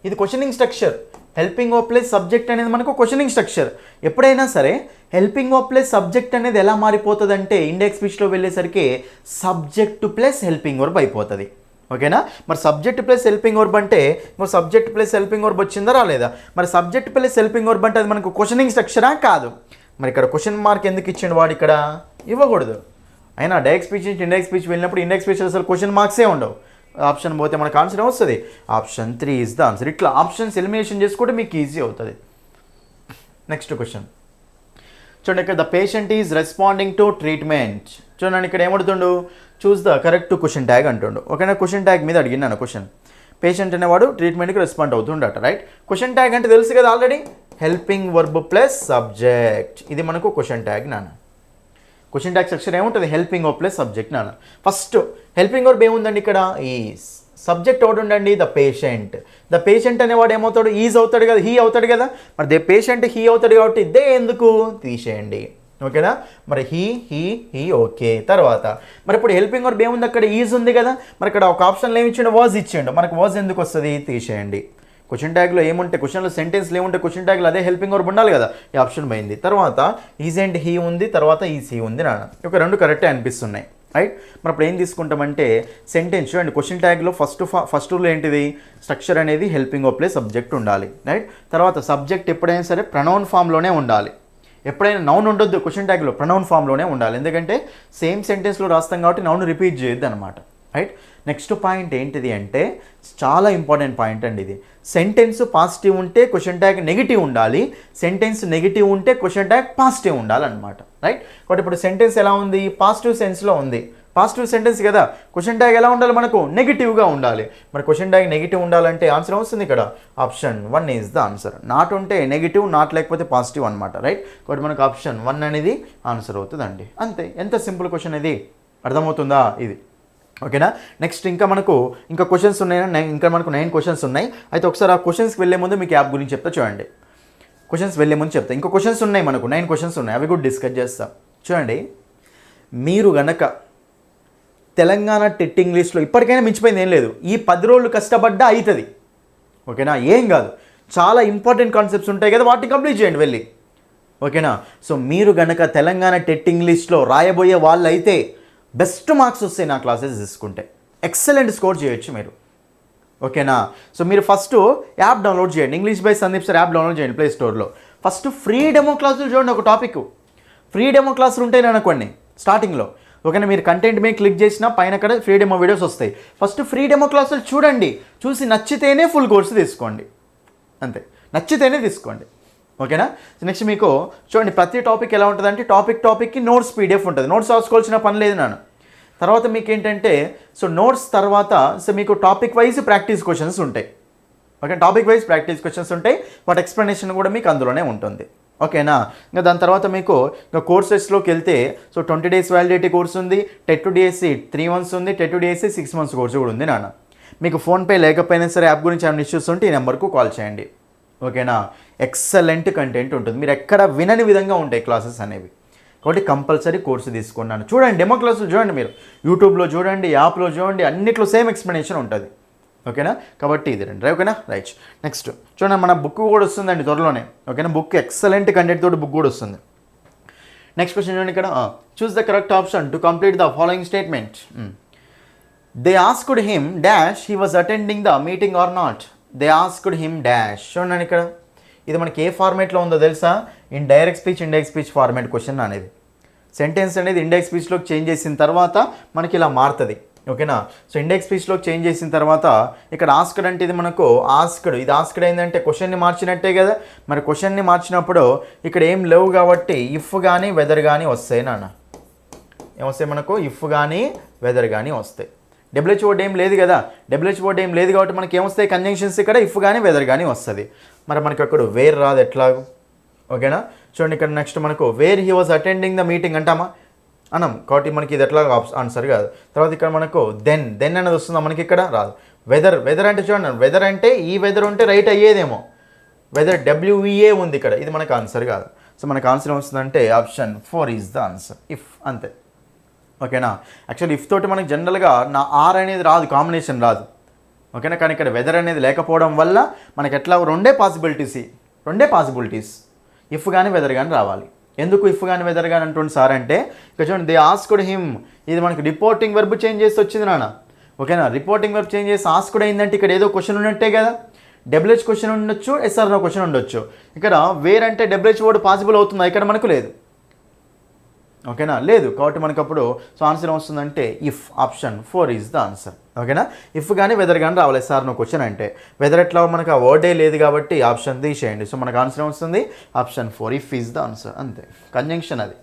ఇది questioning structure. Helping of plus subject అనేది మనకు క్వశ్చనింగ్ స్ట్రక్చర్. ఎప్పుడైనా సరే హెల్పింగ్ ఆఫ్ ప్లస్ సబ్జెక్ట్ అనేది ఎలా మారిపోతుంది అంటే ఇండెక్స్ స్పీచ్లో వెళ్ళేసరికి సబ్జెక్ట్ ప్లస్ హెల్పింగ్ వర్బ్ అయిపోతుంది. ఓకేనా? మరి సబ్జెక్ట్ ప్లస్ హెల్పింగ్ వర్బ్ అంటే మరి సబ్జెక్ట్ ప్లస్ హెల్పింగ్ వర్బ్ వచ్చిందా రాలేదా? మరి సబ్జెక్ట్ ప్లస్ హెల్పింగ్ వర్బ్ అంటే అది మనకు క్వశ్చనింగ్ స్ట్రక్చరా? కాదు. మరి ఇక్కడ క్వశ్చన్ మార్క్ ఎందుకు ఇచ్చిండు వాడు? ఇక్కడ ఇవ్వకూడదు. అయినా డైరెక్ట్ స్పీచ్ నుంచి ఇండెక్స్ స్పీచ్ వెళ్ళినప్పుడు ఇండెక్స్ స్పీచ్ అసలు క్వశ్చన్ మార్క్సే ఉండవు. ఆప్షన్ పోతే మనకు ఆన్సర్ వస్తుంది ఆప్షన్ 3 ఈజ్ ద ఆన్సర్. ఇట్లా ఆప్షన్స్ ఎలిమినేషన్ చేసుకుంటే మీకు ఈజీ అవుతుంది. నెక్స్ట్ క్వశ్చన్, చూడండి ఇక్కడ the patient is responding to treatment. చూడండి ఇక్కడ ఏమడుతుండు, choose the correct question tag అంటుండు. ఓకేనా, క్వశ్చన్ ట్యాగ్ మీద అడిగినాను క్వశ్చన్. పేషెంట్ అనేవాడు ట్రీట్మెంట్కి రెస్పాండ్ అవుతుండట, రైట్. క్వశ్చన్ ట్యాగ్ అంటే తెలుసు కదా already, helping verb plus subject. ఇది మనకు క్వశ్చన్ ట్యాగ్ నాన్న. క్వశ్చన్ ట్యాగ్ సెక్షన్ ఏముంటుంది, హెల్పింగ్ వర్బ్ ప్లస్ సబ్జెక్ట్ నాన్న. ఫస్ట్ హెల్పింగ్ వర్బ్ ఏముందండి ఇక్కడ, ఈజ్. సబ్జెక్ట్ ఒకటి ఉండండి, ద పేషెంట్. ద పేషెంట్ అనేవాడు ఏమవుతాడు, ఈజ్ అవుతాడు కదా, హీ అవుతాడు కదా. మరి దే పేషెంట్ హీ అవుతాడు కాబట్టి దే ఎందుకు తీసేయండి. ఓకేనా, మరి హీ ఓకే. తర్వాత మరి ఇప్పుడు హెల్పింగ్ వర్బ్ ఏముంది, అక్కడ ఈజ్ ఉంది కదా. మరి ఇక్కడ ఒక ఆప్షన్లో ఏమి ఇచ్చిండు, వాజ్ ఇచ్చిండు. మనకు వాజ్ ఎందుకు వస్తుంది, తీసేయండి. క్వశ్చన్ ట్యాగ్లో ఏముంటే, క్వశ్చన్లో సెంటెన్స్లో ఏముంటే క్వశ్చన్ ట్యాగ్లో అదే హెల్పింగ్ వర్బ్ ఉండాలి కదా. ఈ ఆప్షన్ పోయింది. తర్వాత ఈజ్ అండ్ హీ ఉంది, తర్వాత ఈజ్ హీ ఉంది నాన్న. ఒక రెండు కరెక్టే అనిపిస్తున్నాయి, రైట్. మరి అప్పుడు ఏం తీసుకుంటామంటే సెంటెన్స్ చూడండి, క్వశ్చన్ ట్యాగ్లో ఫస్ట్ రూల్ ఏంటిది, స్ట్రక్చర్ అనేది హెల్పింగ్ వర్బ్ ప్లస్ సబ్జెక్ట్ ఉండాలి, రైట్. తర్వాత సబ్జెక్ట్ ఎప్పుడైనా సరే ప్రొనౌన్ ఫామ్లోనే ఉండాలి. ఎప్పుడైనా నౌన్ ఉండొద్దు క్వశ్చన్ ట్యాగ్లో, ప్రొనౌన్ ఫామ్లోనే ఉండాలి. ఎందుకంటే సేమ్ సెంటెన్స్లో రాస్తాం కాబట్టి నౌన్ రిపీట్ చేయొద్దు అనమాట, రైట్. నెక్స్ట్ పాయింట్ ఏంటిది అంటే చాలా ఇంపార్టెంట్ పాయింట్ అండి ఇది. సెంటెన్స్ పాజిటివ్ ఉంటే క్వశ్చన్ ట్యాగ్ నెగిటివ్ ఉండాలి, సెంటెన్స్ నెగిటివ్ ఉంటే క్వశ్చన్ ట్యాగ్ పాజిటివ్ ఉండాలన్నమాట, రైట్. కాబట్టి ఇప్పుడు సెంటెన్స్ ఎలా ఉంది, పాజిటివ్ సెన్స్లో ఉంది, పాజిటివ్ సెంటెన్స్ కదా. క్వశ్చన్ ట్యాగ్ ఎలా ఉండాలి మనకు, నెగిటివ్గా ఉండాలి. మరి క్వశ్చన్ ట్యాగ్ నెగిటివ్ ఉండాలంటే ఆన్సర్ వస్తుంది ఇక్కడ, option 1 is the answer. Not ఉంటే నెగిటివ్, నాట్ లేకపోతే పాజిటివ్ అనమాట, రైట్. కాబట్టి మనకు ఆప్షన్ 1 అనేది ఆన్సర్ అవుతుందండి. అంతే, ఎంత సింపుల్ క్వశ్చన్ ఇది, అర్థమవుతుందా ఇది. ఓకేనా. నెక్స్ట్ ఇంకా క్వశ్చన్స్ ఉన్నాయి, ఇంకా మనకు 9 క్వశ్చన్స్ ఉన్నాయి. అయితే ఒకసారి ఆ క్వశ్చన్స్కి వెళ్ళే ముందు మీకు యాప్ గురించి చెప్తా చూడండి. క్వశ్చన్స్ వెళ్ళే ముందు చెప్తా, ఇంకా క్వశ్చన్స్ ఉన్నాయి మనకు 9 క్వశ్చన్స్ ఉన్నాయి, అవి కూడా డిస్కస్ చేస్తాం. చూడండి, మీరు గనక తెలంగాణ టెట్ ఇంగ్లీష్లో ఇప్పటికైనా మించిపోయింది ఏం లేదు, ఈ 10 రోజులు కష్టపడ్డా అవుతుంది. ఓకేనా, ఏం కాదు, చాలా ఇంపార్టెంట్ కాన్సెప్ట్స్ ఉంటాయి కదా, వాటిని కంప్లీట్ చేయండి వెళ్ళి. ఓకేనా. సో మీరు గనక తెలంగాణ టెట్ ఇంగ్లీష్లో రాయబోయే వాళ్ళు అయితే బెస్ట్ మార్క్స్ వస్తాయి నా క్లాసెస్ తీసుకుంటే, ఎక్సలెంట్ స్కోర్ చేయొచ్చు మీరు. ఓకేనా. సో మీరు ఫస్ట్ యాప్ డౌన్లోడ్ చేయండి, English by Sandeep sir app download చేయండి ప్లే స్టోర్లో. ఫస్ట్ ఫ్రీ డెమో క్లాసులు చూడండి, ఒక టాపిక్ ఫ్రీ డెమో క్లాసులు ఉంటాయి అనుకోండి స్టార్టింగ్లో. ఓకేనా, మీరు కంటెంట్ మీద క్లిక్ చేసినా పైన అక్కడ ఫ్రీ డెమో వీడియోస్ వస్తాయి. ఫస్ట్ ఫ్రీ డెమో క్లాసులు చూడండి, చూసి నచ్చితేనే ఫుల్ కోర్సు తీసుకోండి, అంతే, నచ్చితేనే తీసుకోండి. ఓకేనా. నెక్స్ట్ మీకు చూడండి, ప్రతి టాపిక్ ఎలా ఉంటుందంటే టాపిక్కి నోట్స్ పీడిఎఫ్ ఉంటుంది, నోట్స్ రాసుకోవాల్సిన పని లేదు నాన్న. తర్వాత మీకు ఏంటంటే సో నోట్స్ తర్వాత సో మీకు టాపిక్ వైజ్ ప్రాక్టీస్ క్వశ్చన్స్ ఉంటాయి. Okay, topic wise practice questions ఉంటాయి, వాటి ఎక్స్ప్లెనేషన్ కూడా మీకు అందులోనే ఉంటుంది. ఓకేనా. ఇంకా దాని తర్వాత మీకు ఇంకా కోర్సెస్లోకి వెళ్తే సో 20 days వ్యాలిడిటీ కోర్స్ ఉంది, టెట్ టు డిఎస్సి 3 months ఉంది, TET to DSC 6 months course కూడా ఉంది నాన్న. మీకు ఫోన్పే లేకపోయినా సరే యాప్ గురించి ఏమైనా ఇష్యూస్ ఉంటే ఈ నెంబర్కు కాల్ చేయండి. ఓకేనా. ఎక్సలెంట్ కంటెంట్ ఉంటుంది, మీరు ఎక్కడ వినని విధంగా ఉంటాయి క్లాసెస్ అనేవి. కాబట్టి కంపల్సరీ కోర్సు తీసుకున్నాను. చూడండి, డెమో క్లాసులు చూడండి, మీరు యూట్యూబ్లో చూడండి, యాప్లో చూడండి, అన్నిట్లో సేమ్ ఎక్స్ప్లెనేషన్ ఉంటుంది. ఓకేనా. కాబట్టి ఇది రండి, ఓకేనా, రైట్. నెక్స్ట్ చూడండి, మన బుక్ కూడా వస్తుందండి త్వరలోనే. ఓకేనా, బుక్ ఎక్సలెంట్ కంటెంట్ తోటి బుక్ కూడా వస్తుంది. నెక్స్ట్ క్వశ్చన్ చూడండి ఇక్కడ, choose the correct option to complete the following statement. They asked him dash he was attending the meeting or not. They asked him dash. చూడండి ఇక్కడ, ఇది మనకి ఏ ఫార్మేట్లో ఉందో తెలుసా, in direct speech, indirect speech format question అనేది. సెంటెన్స్ అనేది ఇండైరెక్ట్ స్పీచ్లోకి చేంజ్ చేసిన తర్వాత మనకి ఇలా మారుతుంది. ఓకేనా. సో ఇండెక్స్ స్పీచ్లోకి చేంజ్ చేసిన తర్వాత ఇక్కడ ఆస్క్డ్ అంటే ఇది మనకు ఆస్క్డ్, ఇది ఆస్క్డ్ అయిందంటే క్వశ్చన్ని మార్చినట్టే కదా. మరి క్వశ్చన్ని మార్చినప్పుడు ఇక్కడ ఏం లేవు కాబట్టి ఇఫ్ కానీ వెదర్ కానీ వస్తాయి నాన్న. ఏమొస్తాయి మనకు, ఇఫ్ కానీ వెదర్ కానీ వస్తాయి. డబ్ల్యూహెచ్ వర్డ్ ఏం లేదు కదా, డబ్ల్యూహెచ్ వర్డ్ ఏం లేదు కాబట్టి మనకి ఏమొస్తాయి, కంజంక్షన్స్ ఇక్కడ ఇఫ్ కానీ వెదర్ కానీ వస్తుంది. మరి మనకి అక్కడ వేర్ రాదు ఎట్లాగో. ఓకేనా. చూడండి ఇక్కడ నెక్స్ట్ మనకు where he was attending the meeting అంటామా, అనం, కాబట్టి మనకి ఇది ఎట్లా ఆన్సర్ కాదు. తర్వాత ఇక్కడ మనకు దెన్ అనేది వస్తుందా, మనకి ఇక్కడ రాదు. వెదర్ అంటే చూడండి, వెదర్ అంటే ఈ వెదర్ ఉంటే రైట్ అయ్యేదేమో, వెదర్ డబ్ల్యూఈఏ ఉంది ఇక్కడ, ఇది మనకు ఆన్సర్ కాదు. సో మనకు ఆన్సర్ వస్తుందంటే option 4 is the answer, if, అంతే. ఓకేనా. యాక్చువల్లీ ఇఫ్ తోటి మనకి జనరల్గా నా ఆర్ అనేది రాదు, కాంబినేషన్ రాదు. ఓకేనా. కానీ ఇక్కడ వెదర్ అనేది లేకపోవడం వల్ల మనకి ఎట్లా రెండే పాసిబిలిటీస్ ఇఫ్ కానీ వెదర్ కానీ రావాలి. ఎందుకు ఇఫ్ కానీ వెదర్ కానీ అంటుంది సార్ అంటే ఇక్కడ చూడండి, దే ఆస్క్డ్ హిమ్, ఇది మనకి రిపోర్టింగ్ వర్బ్ చేంజ్ చేసి వచ్చింది నాన్న. ఓకేనా. రిపోర్టింగ్ వర్బ్ చేంజ్ చేసి ఆస్క్డ్ అయిందంటే ఇక్కడ ఏదో క్వశ్చన్ ఉన్నట్టే కదా, డబ్ల్యూహెచ్ క్వశ్చన్ ఉండొచ్చు, ఎస్ఆర్ నో క్వశ్చన్ ఉండొచ్చు. ఇక్కడ వేర్ అంటే డబ్ల్యూహెచ్ వర్డ్ పాసిబుల్ అవుతుందా, ఇక్కడ మనకు లేదు. ఓకేనా, లేదు. కాబట్టి మనకు అప్పుడు సో ఆన్సర్ వస్తుందంటే if, option 4 is the answer, ఓకేనా. ఇఫ్ కానీ వెదర్ కానీ రావాలి సార్ నువ్వు క్వశ్చన్ అంటే. వెదర్ ఎట్లా మనకు ఆ వర్డే లేదు కాబట్టి ఆప్షన్ తీసేయండి. సో మనకు ఆన్సర్ వస్తుంది option 4. If is the answer, అంతే, కంజంక్షన్ అది.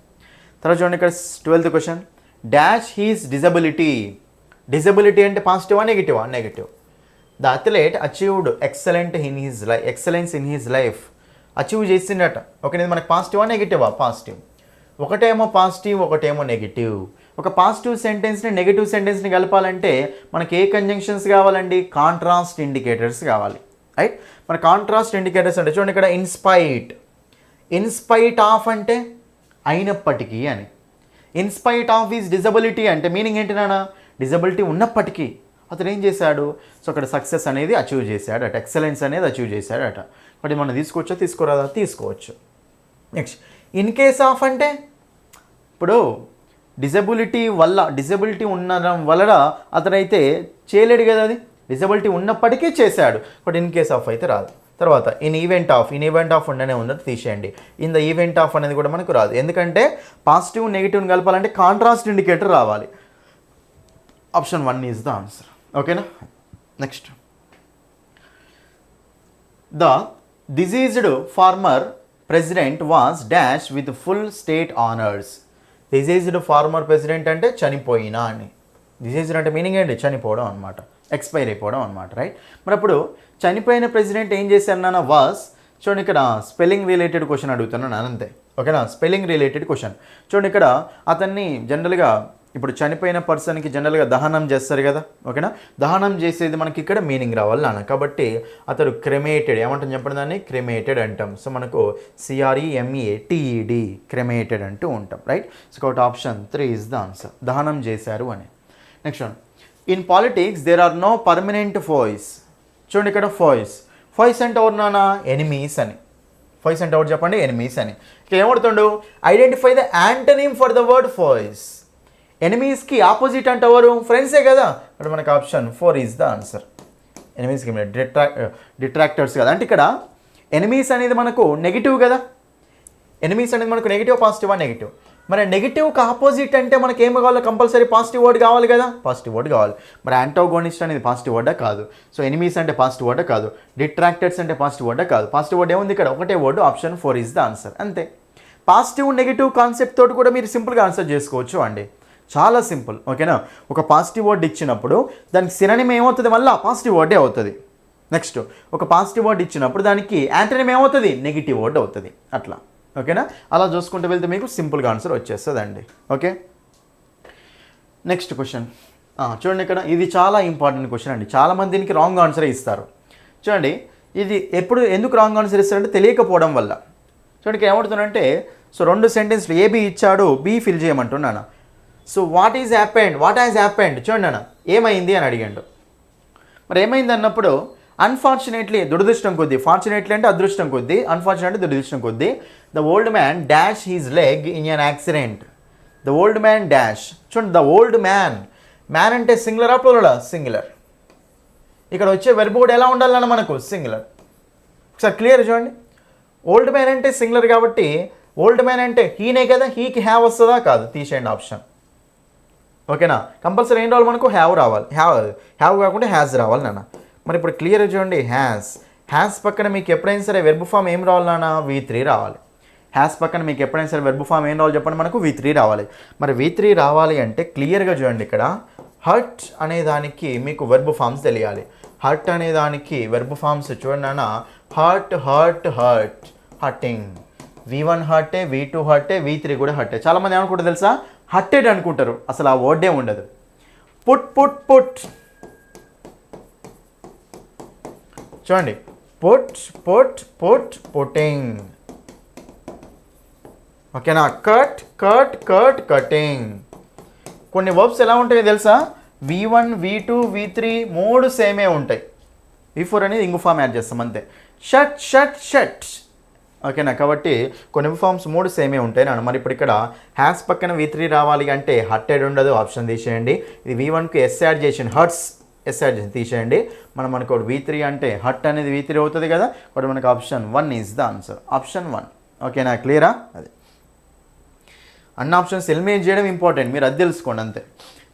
తర్వాత చూడండి ఇక్కడ 12th question. Dash his disability. Disability అంటే పాజిటివా నెగిటివా? Negative. The athlete achieved excellence in his life. Achieve చేసిండట. ఓకే, ఇది మనకు పాజిటివా నెగిటివా? పాజిటివ్. ఒకటేమో పాజిటివ్, ఒకటేమో నెగిటివ్. ఒక పాజిటివ్ సెంటెన్స్ని నెగిటివ్ సెంటెన్స్ని కలపాలంటే మనకి ఏ కంజంక్షన్స్ కావాలండి? కాంట్రాస్ట్ ఇండికేటర్స్ కావాలి, రైట్. మన కాంట్రాస్ట్ ఇండికేటర్స్ అంటే చూడండి ఇక్కడ ఇన్స్పైట్ ఆఫ్ అంటే అయినప్పటికీ అని. ఇన్స్పైట్ ఆఫ్ ఈజ్ డిజబిలిటీ అంటే మీనింగ్ ఏంటి నాన్న? డిజబిలిటీ ఉన్నప్పటికీ అతను ఏం చేశాడు? సో అక్కడ సక్సెస్ అనేది అచీవ్ చేశాడట, ఎక్సలెన్స్ అనేది అచీవ్ చేశాడట. కాబట్టి మనం తీసుకోవచ్చా తీసుకోరాదా? తీసుకోవచ్చు. నెక్స్ట్ ఇన్ కేస్ ఆఫ్ అంటే ఇప్పుడు డిజబిలిటీ ఉండడం వలన అతనైతే చేయలేడు కదా, అది డిజబిలిటీ ఉన్నప్పటికీ చేశాడు. బట్ ఇన్ కేస్ ఆఫ్ అయితే రాదు. తర్వాత ఇన్ ఈవెంట్ ఆఫ్ ఉండనే ఉందని తీసేయండి. ఇన్ ద ఈవెంట్ ఆఫ్ అనేది కూడా మనకు రాదు, ఎందుకంటే పాజిటివ్ నెగిటివ్ని కలపాలంటే కాంట్రాస్ట్ ఇండికేటర్ రావాలి. Option 1 is the answer. ఓకేనా. Next the deceased former president was dash with full state honours. Deceased former president అంటే చనిపోయినా అని. డిజీజ్డ్ అంటే మీనింగ్ ఏంటి? చనిపోవడం అనమాట, ఎక్స్పైర్ అయిపోవడం అనమాట, రైట్. మరి అప్పుడు చనిపోయిన ప్రెసిడెంట్ ఏం చేశారు నాన్న? వాజ్. చూడండి ఇక్కడ స్పెల్లింగ్ రిలేటెడ్ క్వశ్చన్ అడుగుతున్నాను అంతే, ఓకేనా. Spelling related question. చూడండి ఇక్కడ అతన్ని జనరల్గా ఇప్పుడు చనిపోయిన పర్సన్కి జనరల్గా దహనం చేస్తారు కదా, ఓకేనా. దహనం చేసేది మనకి ఇక్కడ మీనింగ్ రావాలి నాన్న. కాబట్టి అతడు క్రెమేటెడ్, ఏమంటాం చెప్పండి దాన్ని? క్రెమేటెడ్ అంటాం. సో మనకు CREMATED క్రెమేటెడ్ అంటూ ఉంటాం, రైట్. సో కాబట్టి ఆప్షన్ 3 ఈజ్ ద ఆన్సర్. దహనం చేశారు అని. Next one. In politics there are no permanent foes. చూడండి ఇక్కడ ఫోయిస్ అంటే ఎవరు నాన్న? ఎనిమీస్ అని. ఫోయిస్ అంటే ఎవరు చెప్పండి? ఎనిమీస్ అని. ఇక్కడ ఏమడుతుండు? Identify the antonym for the word foes. ఎనిమీస్కి ఆపోజిట్ అంటే ఎవరు? ఫ్రెండ్సే కదా. ఇక్కడ మనకు ఆప్షన్ 4 ఈజ్ ద ఆన్సర్. ఎనిమీస్కి డిట్రాక్టర్స్ కదా. అంటే ఇక్కడ ఎనిమీస్ అనేది మనకు నెగిటివ్ కదా. ఎనిమీస్ అనేది మనకు నెగిటివ్, పాజిటివా? నెగిటివ్. మరి నెగిటివ్కి ఆపోజిట్ అంటే మనకి ఏమి కావాలి? కంపల్సరీ పాజిటివ్ వర్డ్ కావాలి కదా, పాజిటివ్ వర్డ్ కావాలి. మరి యాంటోగోనిస్ట్ అనేది పాజిటివ్ వర్డా? కాదు. సో ఎనిమీస్ అంటే పాజిటివ్ వర్డా? కాదు. డిట్రాక్టర్స్ అంటే పాజిటివ్ వర్డా? కాదు. పాజిటివ్ వర్డ్ ఏముంది ఇక్కడ? ఒకటే word. Option 4 is the answer, అంతే. పాజిటివ్ నెగిటివ్ కాన్సెప్ట్ తోటి కూడా మీరు సింపుల్గా ఆన్సర్ చేసుకోవచ్చు అండి, చాలా సింపుల్, ఓకేనా. ఒక పాజిటివ్ వర్డ్ ఇచ్చినప్పుడు దానికి సినోనిమ్ ఏమవుతుంది? మళ్ళీ పాజిటివ్ వర్డే అవుతుంది. నెక్స్ట్ ఒక పాజిటివ్ వర్డ్ ఇచ్చినప్పుడు దానికి యాంటోనిమ్ ఏమవుతుంది? నెగిటివ్ వర్డ్ అవుతుంది, అట్లా, ఓకేనా. అలా చూసుకుంటూ వెళ్తే మీకు సింపుల్గా ఆన్సర్ వచ్చేస్తుంది అండి, ఓకే. నెక్స్ట్ క్వశ్చన్ చూడండి ఇక్కడ. ఇది చాలా ఇంపార్టెంట్ క్వశ్చన్ అండి. చాలామంది దీనికి రాంగ్ ఆన్సర్ ఇస్తారు. చూడండి ఇది ఎందుకు రాంగ్ ఆన్సర్ ఇస్తారంటే తెలియకపోవడం వల్ల. చూడండి ఇక్కడ ఏమవుతుందంటే, సో 2 సెంటెన్స్లు AB ఇచ్చాడు, B ఫిల్ చేయమంటున్నాను. సో వాట్ హ్యాస్ హ్యాపెండ్ చూడండి అన్న, ఏమైంది అని అడిగాడు. మరి ఏమైంది అన్నప్పుడు అన్ఫార్చునేట్లీ, దురదృష్టం కొద్దీ, ఫార్చునేట్లీ అంటే అదృష్టం కొద్దీ, అన్ఫార్చునేట్లీ దురదృష్టం కొద్దీ, the old man dash his leg in an accident. The old man dash. చూడండి ద ఓల్డ్ మ్యాన్ అంటే సింగులరా ప్లూరలా? సింగులర్. ఇక్కడ వచ్చే వెర్బ్ కూడా ఎలా ఉండాలన్న మనకు? సింగులర్. ఒకసారి క్లియర్ చూడండి. ఓల్డ్ మ్యాన్ అంటే సింగులర్ కాబట్టి ఓల్డ్ మ్యాన్ అంటే హీనే కదా, హీకి హ్యావ్ వస్తుందా? కాదు, తీసేయండి ఆప్షన్, ఓకేనా. కంపల్సరీ ఏం రావాలి మనకు? హ్యావ్ రావాలి. హ్యావ్ కాకుండా హ్యాజ్ రావాలి నాన్న. మరి ఇప్పుడు క్లియర్ చూడండి. హ్యాస్ పక్కన మీకు ఎప్పుడైనా సరే వెర్బ్ ఫామ్ ఏం రావాలి నాన్న? V3 రావాలి. హ్యాస్ పక్కన మీకు ఎప్పుడైనా సరే వెర్బ్ ఫామ్ ఏం రావాలి చెప్పండి? మనకు V3 రావాలి. మరి V3 రావాలి అంటే క్లియర్గా చూడండి ఇక్కడ హర్ట్ అనే దానికి మీకు వెర్బ్ ఫామ్స్ తెలియాలి. హర్ట్ అనే దానికి వెర్బ్ ఫామ్స్ చూడండి నాన్న. హర్టింగ్. V1 హర్టే, V2 హర్టే, V3 కూడా హర్టే. చాలామంది ఏమనుకుంటారు తెలుసా? హర్టెడ్ అనుకుంటారు, అసలు ఆ వర్డే ఉండదు. పుట్ చూడండి. పుట్టింగ్, ఓకేనా. కటింగ్. కొన్ని వర్బ్స్ ఎలా ఉంటాయో తెలుసా? V1, V2, V3 3 సేమే ఉంటాయి. V4 అనేది ఇంకో ఫామ్ యాడ్ చేస్తాం అంతే. షట్, ఓకేనా. కాబట్టి కొన్ని ఫామ్స్ 3 సేమే ఉంటాయి నాన్న. మరి ఇప్పుడు ఇక్కడ హ్యాస్ పక్కన V3 రావాలి అంటే హర్టెడ్ ఉండదు, ఆప్షన్ తీసేయండి. ఇది V1కి ఎస్ యాడ్ చేసి హర్ట్స్, ఎస్ యాడ్ చేసి తీసేయండి. మనకు V3 అంటే హర్ట్ అనేది V3 అవుతుంది కదా. కాబట్టి మనకు option 1 is the answer. Option 1, ఓకేనా. క్లియరా? అది అన్న ఆప్షన్స్ ఎలిమినేట్ చేయడం ఇంపార్టెంట్, మీరు అది తెలుసుకోండి అంతే.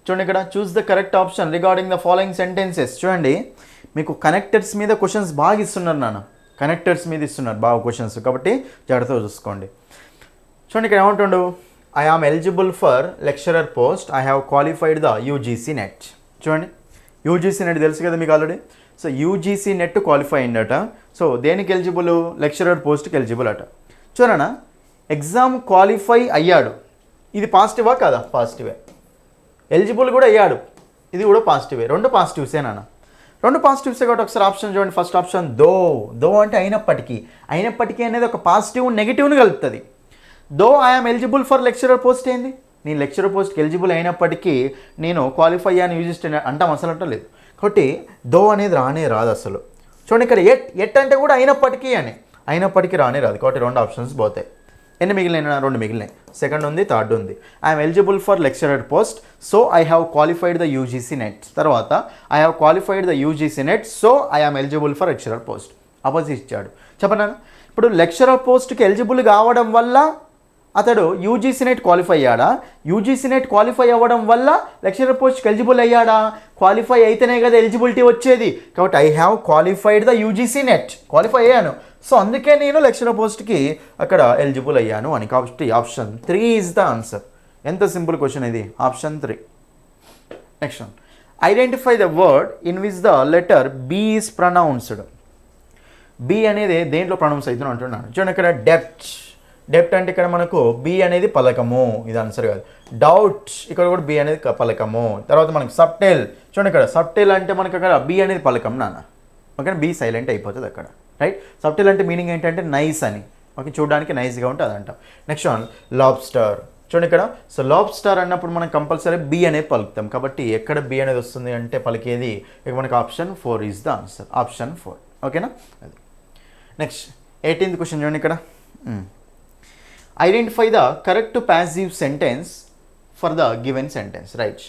చూడండి ఇక్కడ choose the correct option regarding the following sentences. చూడండి మీకు కనెక్టర్స్ మీద క్వశ్చన్స్ బాగా ఇస్తున్నారు నాన్న, కనెక్టర్స్ మీద ఇస్తున్నారు బాగా క్వశ్చన్స్, కాబట్టి జాగ్రత్తగా చూసుకోండి. చూడండి ఇక్కడ ఏమంటుండు, I am eligible for lecturer post, I have qualified the UGC NET. చూడండి యూజీసీ నెట్ తెలుసు కదా మీకు already. So UGC NET qualify అయిందట. సో దేనికి ఎలిజిబుల్, లెక్చరర్ పోస్ట్కి ఎలిజిబుల్ అట. చూడనా ఎగ్జామ్ క్వాలిఫై అయ్యాడు, ఇది పాజిటివా కాదా, పాజిటివే. ఎలిజిబుల్ కూడా అయ్యాడు, ఇది కూడా పాజిటివే. రెండు పాజిటివ్సే నాన్న, రెండు పాజిటివ్సే కాబట్టి ఒకసారి ఆప్షన్ చూడండి. ఫస్ట్ ఆప్షన్ దో అంటే అయినప్పటికీ అనేది ఒక పాజిటివ్ నెగిటివ్ని కలుపుతుంది. Though I'm eligible for lecturer post ఏంది, నేను లెక్చరర్ పోస్ట్కి ఎలిజిబుల్ అయినప్పటికీ నేను క్వాలిఫై అని యూజిస్ట్ అంటాం అసలు అంటే లేదు. కాబట్టి దో అనేది రానే రాదు అసలు. చూడండి ఇక్కడ ఎట్ అంటే కూడా అయినప్పటికీ రానే రాదు. కాబట్టి రెండు ఆప్షన్స్ పోతాయి. ఎన్ని మిగిలిన, రెండు మిగిలినాయి. సెకండ్ ఉంది, థర్డ్ ఉంది. I'm eligible for lecturer post, so I have qualified the UGC NET. తర్వాత I have qualified the UGC NET, so I'm eligible for lecturer post. Opposite ఇచ్చాడు. చెప్పనా, ఇప్పుడు లెక్చరర్ పోస్ట్కి ఎలిజిబుల్ కావడం వల్ల అతడు యూజీసీ నెట్ క్వాలిఫై అయ్యాడా, యూజీసీ నెట్ క్వాలిఫై అవ్వడం వల్ల లెక్చరర్ పోస్ట్కి ఎలిజిబుల్ అయ్యాడా, క్వాలిఫై అయితేనే కదా ఎలిజిబిలిటీ వచ్చేది. కాబట్టి I have qualified the UGC NET, qualify అయ్యాను, సో అందుకే నేను లెక్చరర్ పోస్ట్కి అక్కడ ఎలిజిబుల్ అయ్యాను అని. కాబట్టి ఆప్షన్ 3 ఈజ్ ద ఆన్సర్. ఎంత సింపుల్ క్వశ్చన్ ఇది, option 3. Next one, identify the word in which the letter B is pronounced. B అనేది దేంట్లో ప్రొనౌన్స్ అవుతుంది అంటున్నాను. చూడండి ఇక్కడ డెప్ట్ అంటే ఇక్కడ మనకు బి అనేది పలకము, ఇది ఆన్సర్ కాదు. డౌట్ ఇక్కడ కూడా బి అనేది పలకము. తర్వాత మనకి సబ్టైల్, చూడండి ఇక్కడ సబ్టైల్ అంటే మనకి అక్కడ బి అనేది పలకం నాన్న, ఓకే. బి సైలెంట్ అయిపోతుంది అక్కడ, రైట్. సబ్టైల్ అంటే మీనింగ్ ఏంటంటే నైస్ అని, ఓకే, చూడడానికి నైస్గా ఉంటే అది అంటాం. Next one, lobster. చూడండి ఇక్కడ, సో లాబ్స్టర్ అన్నప్పుడు మనం కంపల్సరీ బి అనేది పలుకుతాం. కాబట్టి ఎక్కడ బి అనేది వస్తుంది అంటే పలికేది ఇక మనకి option 4 is the answer, option 4, ఓకేనా. అది నెక్స్ట్ 18th క్వశ్చన్ చూడండి ఇక్కడ. Identify the correct passive sentence for the given sentence, right.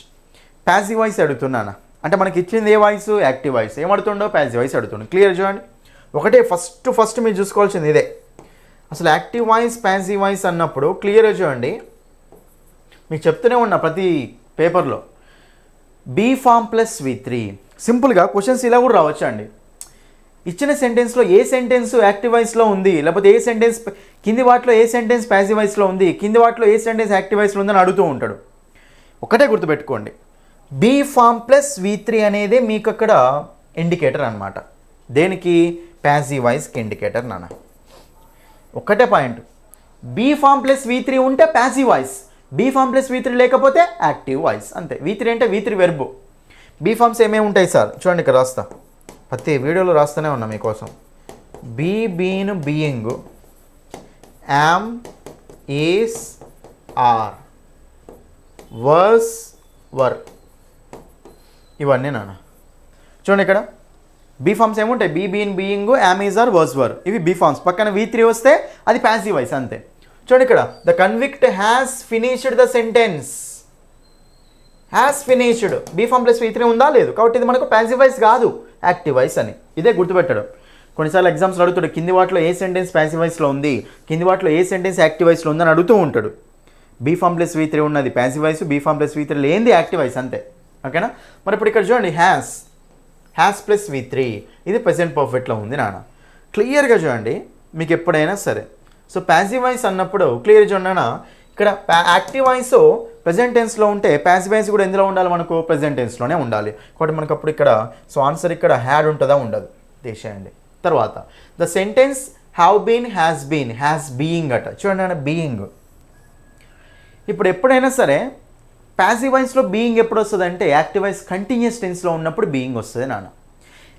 Passive voice అడుగుతున్నాను అంటే మనకి ఇచ్చింది ఏ వాయిస్, యాక్టివ్ వాయిస్. ఏమడుతుండో ప్యాసివ్ వాయిస్ అడుగుతుండో. క్లియర్ చూడండి, ఒకటే ఫస్ట్ మీరు చూసుకోవాల్సింది ఇదే. అసలు యాక్టివ్ వాయిస్ ప్యాసివ్ వాయిస్ అన్నప్పుడు క్లియర్గా చూడండి, మీకు చెప్తూనే ఉన్నా ప్రతి పేపర్లో బీ ఫామ్ ప్లస్ V3. సింపుల్గా క్వశ్చన్స్ ఇలా కూడా రావచ్చు అండి. ఇచ్చిన సెంటెన్స్లో ఏ సెంటెన్స్ యాక్టివ్ వాయిస్లో ఉంది, లేకపోతే ఏ సెంటెన్స్ కింది వాటిలో ఏ సెంటెన్స్ ప్యాసివ్ వాయిస్లో ఉంది, కింది వాటిలో ఏ సెంటెన్స్ యాక్టివ్ వాయిస్లో ఉందని అడుగుతూ ఉంటాడు. ఒకటే గుర్తుపెట్టుకోండి, బీ ఫామ్ ప్లస్ V3 అనేది మీకు అక్కడ ఇండికేటర్ అనమాట. దేనికి, ప్యాసివ్ వాయిస్కి ఇండికేటర్ నాన్న. ఒక్కటే point, be form plus V3 ఉంటే passive voice, be form plus V3 లేకపోతే యాక్టివ్ వాయిస్, అంతే. V3 అంటే V3 వెర్బు. బీ ఫామ్స్ ఏమేమి ఉంటాయి సార్, చూడండి ఇక్కడ రాస్తా, ప్రతి వీడియోలో రాస్తూనే ఉన్నా మీకోసం. Be been being, am is are, was were, ఇవన్నీ నాన్న. చూడండి ఇక్కడ బీ ఫామ్స్ ఏముంటాయి, be been being, am is are, was were, ఇవి బీ ఫామ్స్. పక్కన V3 వస్తే అది ప్యాసివ్ వాయిస్, అంతే. చూడండి ఇక్కడ, the convict has finished the sentence, has finished, be form plus V3 ఉందా లేదు, కాబట్టి ఇది మనకు ప్యాసివ్ వాయిస్ కాదు, యాక్టివ్ వాయిస్ అని. ఇదే గుర్తుపెట్టడం. కొన్నిసార్లు ఎగ్జామ్స్లో అడుగుతాడు కింది వాటిలో ఏ సెంటెన్స్ ప్యాసివ్ వాయిస్లో ఉంది, కింది వాటిలో ఏ సెంటెన్స్ యాక్టివ్ వాయిస్లో ఉందని అడుగుతూ ఉంటాడు. బీ ఫామ్ ప్లస్ V3 ఉన్నది passive voice, be form plus V3 లేనిది యాక్టివ్ వాయిస్, అంతే, ఓకేనా. మరి ఇప్పుడు ఇక్కడ చూడండి, హ్యాస్ ప్లస్ V3, ఇది ప్రెజెంట్ పర్ఫెక్ట్లో ఉంది నాన్న. క్లియర్గా చూడండి మీకు ఎప్పుడైనా సరే. సో ప్యాసివ్ వాయిస్ అన్నప్పుడు క్లియర్ చూడనా, ఇక్కడ యాక్టివ్ వాయిస్ ప్రెజెంట్ టెన్స్లో ఉంటే ప్యాసివ్ వాయిస్ కూడా ఎందులో ఉండాలి మనకు, ప్రెజెంట్ టెన్స్లోనే ఉండాలి. కాబట్టి మనకు అప్పుడు ఇక్కడ సో ఆన్సర్ ఇక్కడ హ్యాడ్ ఉంటుందా, ఉండదు, తీసేయండి. తర్వాత the sentence have been, has been, has being అట. చూడండి అన్న, బీయింగ్. ఇప్పుడు ఎప్పుడైనా సరే ప్యాసివ్ వాయిస్లో బీయింగ్ ఎప్పుడు వస్తుంది అంటే యాక్టివ్ వాయిస్ కంటిన్యూస్ టెన్స్లో ఉన్నప్పుడు బీయింగ్ వస్తుంది నాన్న.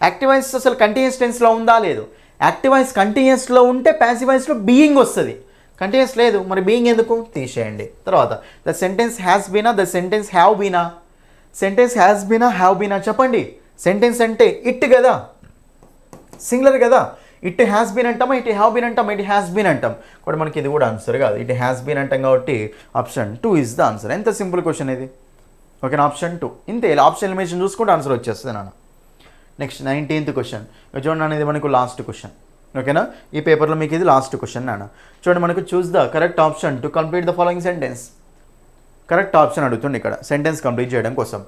యాక్టివ్ వాయిస్ అసలు కంటిన్యూస్ టెన్స్లో ఉందా లేదు, యాక్టివ్ వాయిస్ కంటిన్యూస్లో ఉంటే ప్యాసివ్ వాయిస్లో బీయింగ్ వస్తుంది, కంటిన్యూస్ లేదు, మరి బీయింగ్ ఎందుకు, తీసేయండి. తర్వాత ద సెంటెన్స్ హ్యాస్ బీనా, ద సెంటెన్స్ హ్యావ్ బీనా, సెంటెన్స్ హ్యాస్ బీనా, హ్యావ్ బీనా చెప్పండి. సెంటెన్స్ అంటే ఇట్ కదా, సింగులర్ కదా, ఇట్ హ్యాస్ బీన్ అంటామా, ఇట్ హ్యావ్ బీన్ అంటాం, ఇట్ హ్యాస్ బీన్ అంటాం. కూడా మనకి ఇది కూడా ఆన్సర్ కాదు, ఇట్ హ్యాస్ బీన్ అంటాం. కాబట్టి ఆప్షన్ 2 ఈజ్ ద ఆన్సర్. ఎంత సింపుల్ క్వశ్చన్ ఇది, ఓకేనా. ఆప్షన్ 2 ఇంతే, ఇలా ఆప్షన్ ఎలిమినేషన్ చూసుకుంటే ఆన్సర్ వచ్చేస్తుంది నాన్న. నెక్స్ట్ 19th క్వశ్చన్ చూడండి అనేది మనకు లాస్ట్ క్వశ్చన్, ఓకేనా. ఈ పేపర్లో మీకు ఇది లాస్ట్ క్వశ్చన్ నాన్న. చూడండి మనకు choose the correct option to complete the following sentence. Correct option అడుగుతుంది ఇక్కడ సెంటెన్స్ కంప్లీట్ చేయడం కోసం.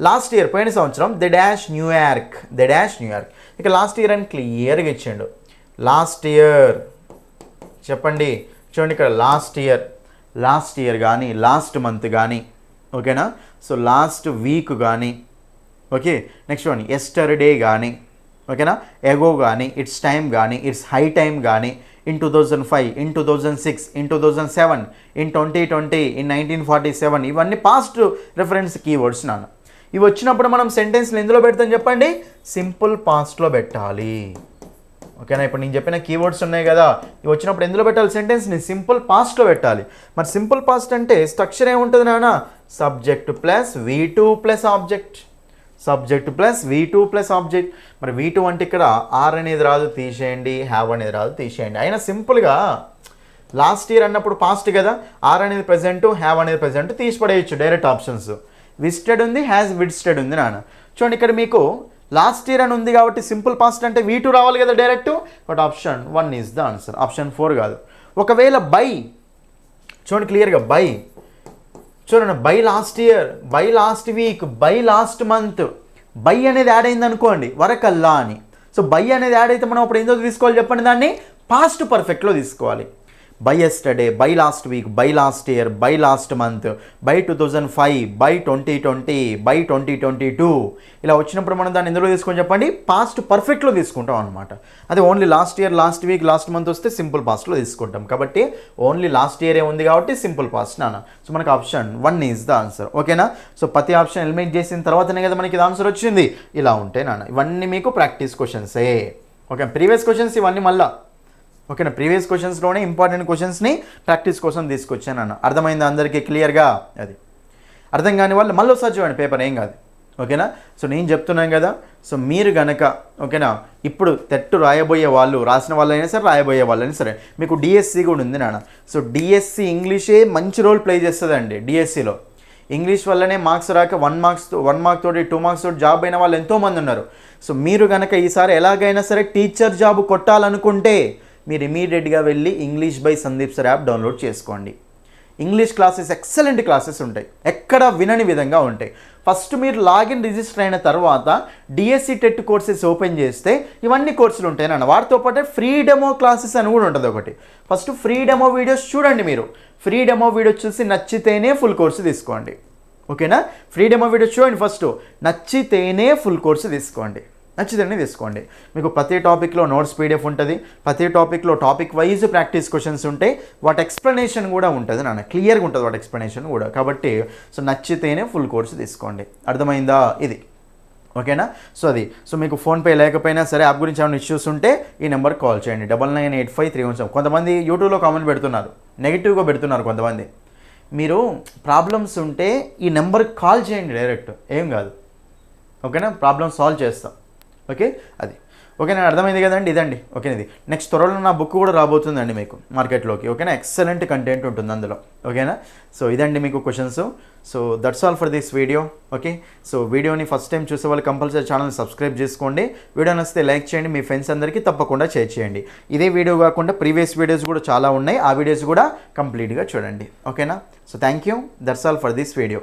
లాస్ట్ ఇయర్ పోయిన సంవత్సరం they dash New York, they dash New York. ఇక లాస్ట్ ఇయర్ అని క్లియర్గా ఇచ్చిండు. లాస్ట్ ఇయర్ చెప్పండి, చూడండి ఇక్కడ లాస్ట్ ఇయర్ కానీ లాస్ట్ మంత్ కానీ, ఓకేనా. సో లాస్ట్ వీక్ కానీ, ఓకే. నెక్స్ట్ వన్ ఎస్టర్డే కానీ, ఓకేనా. ఎగో కానీ, ఇట్స్ టైమ్ కానీ, ఇట్స్ హై టైమ్ కానీ, in 2005, in 2006, in 2007, in 2020, in 1947, ఇవన్నీ పాస్ట్ రెఫరెన్స్ కీవర్డ్స్ నాన్న. ఇవి వచ్చినప్పుడు మనం సెంటెన్స్లు ఎందులో పెడతాం చెప్పండి, సింపుల్ పాస్ట్లో పెట్టాలి, ఓకేనా. ఇప్పుడు నేను చెప్పిన కీవర్డ్స్ ఉన్నాయి కదా, ఇవి వచ్చినప్పుడు ఎందులో పెట్టాలి సెంటెన్స్ని, సింపుల్ పాస్ట్లో పెట్టాలి. మరి సింపుల్ పాస్ట్ అంటే స్ట్రక్చర్ ఏముంటుంది నాన్న, subject plus V2 plus object, subject plus V2 plus object. మరి V2 అంటే ఇక్కడ ఆర్ అనేది రాదు తీసేయండి, హ్యావ్ అనేది రాదు తీసేయండి. అయినా సింపుల్గా లాస్ట్ ఇయర్ అన్నప్పుడు పాస్ట్ కదా, ఆర్ అనేది ప్రెజెంట్, హ్యావ్ అనేది ప్రెజెంట్, తీసి పడేయచ్చు డైరెక్ట్ ఆప్షన్స్. విజిటెడ్ ఉంది, హ్యాస్ విజిటెడ్ ఉంది నాన్న. చూడండి ఇక్కడ మీకు లాస్ట్ ఇయర్ అని ఉంది కాబట్టి సింపుల్ పాస్ట్ అంటే V2 రావాలి కదా direct, but option 1 is the answer, option 4 కాదు. ఒకవేళ బై, చూడండి క్లియర్గా బై, చూడండి by last year, by last week, by last month, by అనేది యాడ్ అయింది అనుకోండి వరకల్లా అని. సో బై అనేది యాడ్ అయితే మనం అప్పుడు ఎందుకు తీసుకోవాలి చెప్పండి, దాన్ని పాస్ట్ పర్ఫెక్ట్లో తీసుకోవాలి. By yesterday, by last week, by last year, by last month, by 2005, by 2020, by 2022 ఇలా వచ్చినప్పుడు మనం దాన్ని ఎందులో తీసుకొని చెప్పండి, పాస్ట్ పర్ఫెక్ట్లో తీసుకుంటాం అనమాట. అదే only last year, last week, last month వస్తే సింపుల్ పాస్ట్లో తీసుకుంటాం. కాబట్టి ఓన్లీ లాస్ట్ ఇయరే ఉంది కాబట్టి సింపుల్ పాస్ట్ నాన్న. సో మనకు ఆప్షన్ 1 ఈజ్ ద ఆన్సర్, ఓకేనా. సో ప్రతి ఆప్షన్ ఎలిమినేట్ చేసిన తర్వాతనే కదా మనకి ఇది ఆన్సర్ వచ్చింది. ఇలా ఉంటాయి నాన్న, ఇవన్నీ మీకు ప్రాక్టీస్ క్వశ్చన్సే, ఓకే. ప్రీవియస్ క్వశ్చన్స్ ఇవన్నీ మళ్ళీ, ఓకేనా. ప్రీవియస్ క్వశ్చన్స్లోనే ఇంపార్టెంట్ క్వశ్చన్స్ని ప్రాక్టీస్ కోసం తీసుకొచ్చాను అన్న. అర్థమైందా అందరికీ క్లియర్గా? అది అర్థం కాని వాళ్ళు మళ్ళీ ఒకసారి చూడండి పేపర్, ఏం కాదు, ఓకేనా. సో నేను చెప్తున్నాను కదా, సో మీరు గనక ఓకేనా ఇప్పుడు తెట్టు రాయబోయే వాళ్ళు, రాసిన వాళ్ళైనా సరే రాయబోయే వాళ్ళైనా సరే, మీకు డిఎస్సి కూడా ఉంది నాన్న. సో డిఎస్సి ఇంగ్లీషే మంచి రోల్ ప్లే చేస్తుందండి. డిఎస్సిలో ఇంగ్లీష్ వల్లనే మార్క్స్ రాక 1 మార్క్ తోటి 2 మార్క్స్ తోటి జాబ్ అయిన వాళ్ళు ఎంతోమంది ఉన్నారు. సో మీరు కనుక ఈసారి ఎలాగైనా సరే టీచర్ జాబ్ కొట్టాలనుకుంటే మీరు ఇమీడియట్గా వెళ్ళి English by Sandeep sir app download చేసుకోండి. ఇంగ్లీష్ క్లాసెస్ ఎక్సలెంట్ క్లాసెస్ ఉంటాయి, ఎక్కడ వినని విధంగా ఉంటాయి. ఫస్ట్ మీరు లాగిన్ రిజిస్టర్ అయిన తర్వాత డిఎస్సి టెట్ కోర్సెస్ ఓపెన్ చేస్తే ఇవన్నీ కోర్సులు ఉంటాయి నాన్న. వాటితో పాటు ఫ్రీ డెమో క్లాసెస్ అని కూడా ఉంటుంది ఒకటి. ఫస్ట్ ఫ్రీ డెమో వీడియోస్ చూడండి, మీరు ఫ్రీ డెమో వీడియో చూసి నచ్చితేనే ఫుల్ కోర్సు తీసుకోండి, ఓకేనా. ఫ్రీ డెమో వీడియో చూడండి ఫస్ట్, నచ్చితేనే ఫుల్ కోర్సు తీసుకోండి, నచ్చితేనే తీసుకోండి. మీకు ప్రతి టాపిక్లో నోట్స్ పీడిఎఫ్ ఉంటుంది, ప్రతి టాపిక్లో టాపిక్ వైజ్ ప్రాక్టీస్ క్వశ్చన్స్ ఉంటాయి, వాటి ఎక్స్ప్లెనేషన్ కూడా ఉంటుంది నాన్న, క్లియర్గా ఉంటుంది వాటి ఎక్స్ప్లెనేషన్ కూడా. కాబట్టి సో నచ్చితేనే ఫుల్ కోర్సు తీసుకోండి, అర్థమైందా ఇది, ఓకేనా. సో అది సో మీకు ఫోన్పే లేకపోయినా సరే యాప్ గురించి ఏమైనా ఇష్యూస్ ఉంటే ఈ నెంబర్కి కాల్ చేయండి, 998531. కొంతమంది యూట్యూబ్లో కామెంట్ పెడుతున్నారు, నెగిటివ్గా పెడుతున్నారు కొంతమంది. మీరు ప్రాబ్లమ్స్ ఉంటే ఈ నెంబర్కి కాల్ చేయండి డైరెక్ట్, ఏం కాదు, ఓకేనా. ప్రాబ్లమ్ సాల్వ్ చేస్తాం, ఓకే. అది ఓకేనా, అర్థమైంది కదండి. ఇదండి ఓకే. ఇది నెక్స్ట్ త్వరలో నా బుక్ కూడా రాబోతుందండి మీకు మార్కెట్లోకి, ఓకేనా. ఎక్సలెంట్ కంటెంట్ ఉంటుంది అందులో, ఓకేనా. సో ఇదండి మీకు questions. So that's all for this video, okay. So వీడియోని ఫస్ట్ టైం చూసే వాళ్ళు కంపల్సరీ ఛానల్ని సబ్స్క్రైబ్ చేసుకోండి. వీడియో నచ్చితే లైక్ చేయండి, మీ ఫ్రెండ్స్ అందరికీ తప్పకుండా షేర్ చేయండి. ఇదే వీడియో కాకుండా ప్రీవియస్ వీడియోస్ కూడా చాలా ఉన్నాయి, ఆ వీడియోస్ కూడా కంప్లీట్గా చూడండి, ఓకేనా. So thank you, that's all for this video.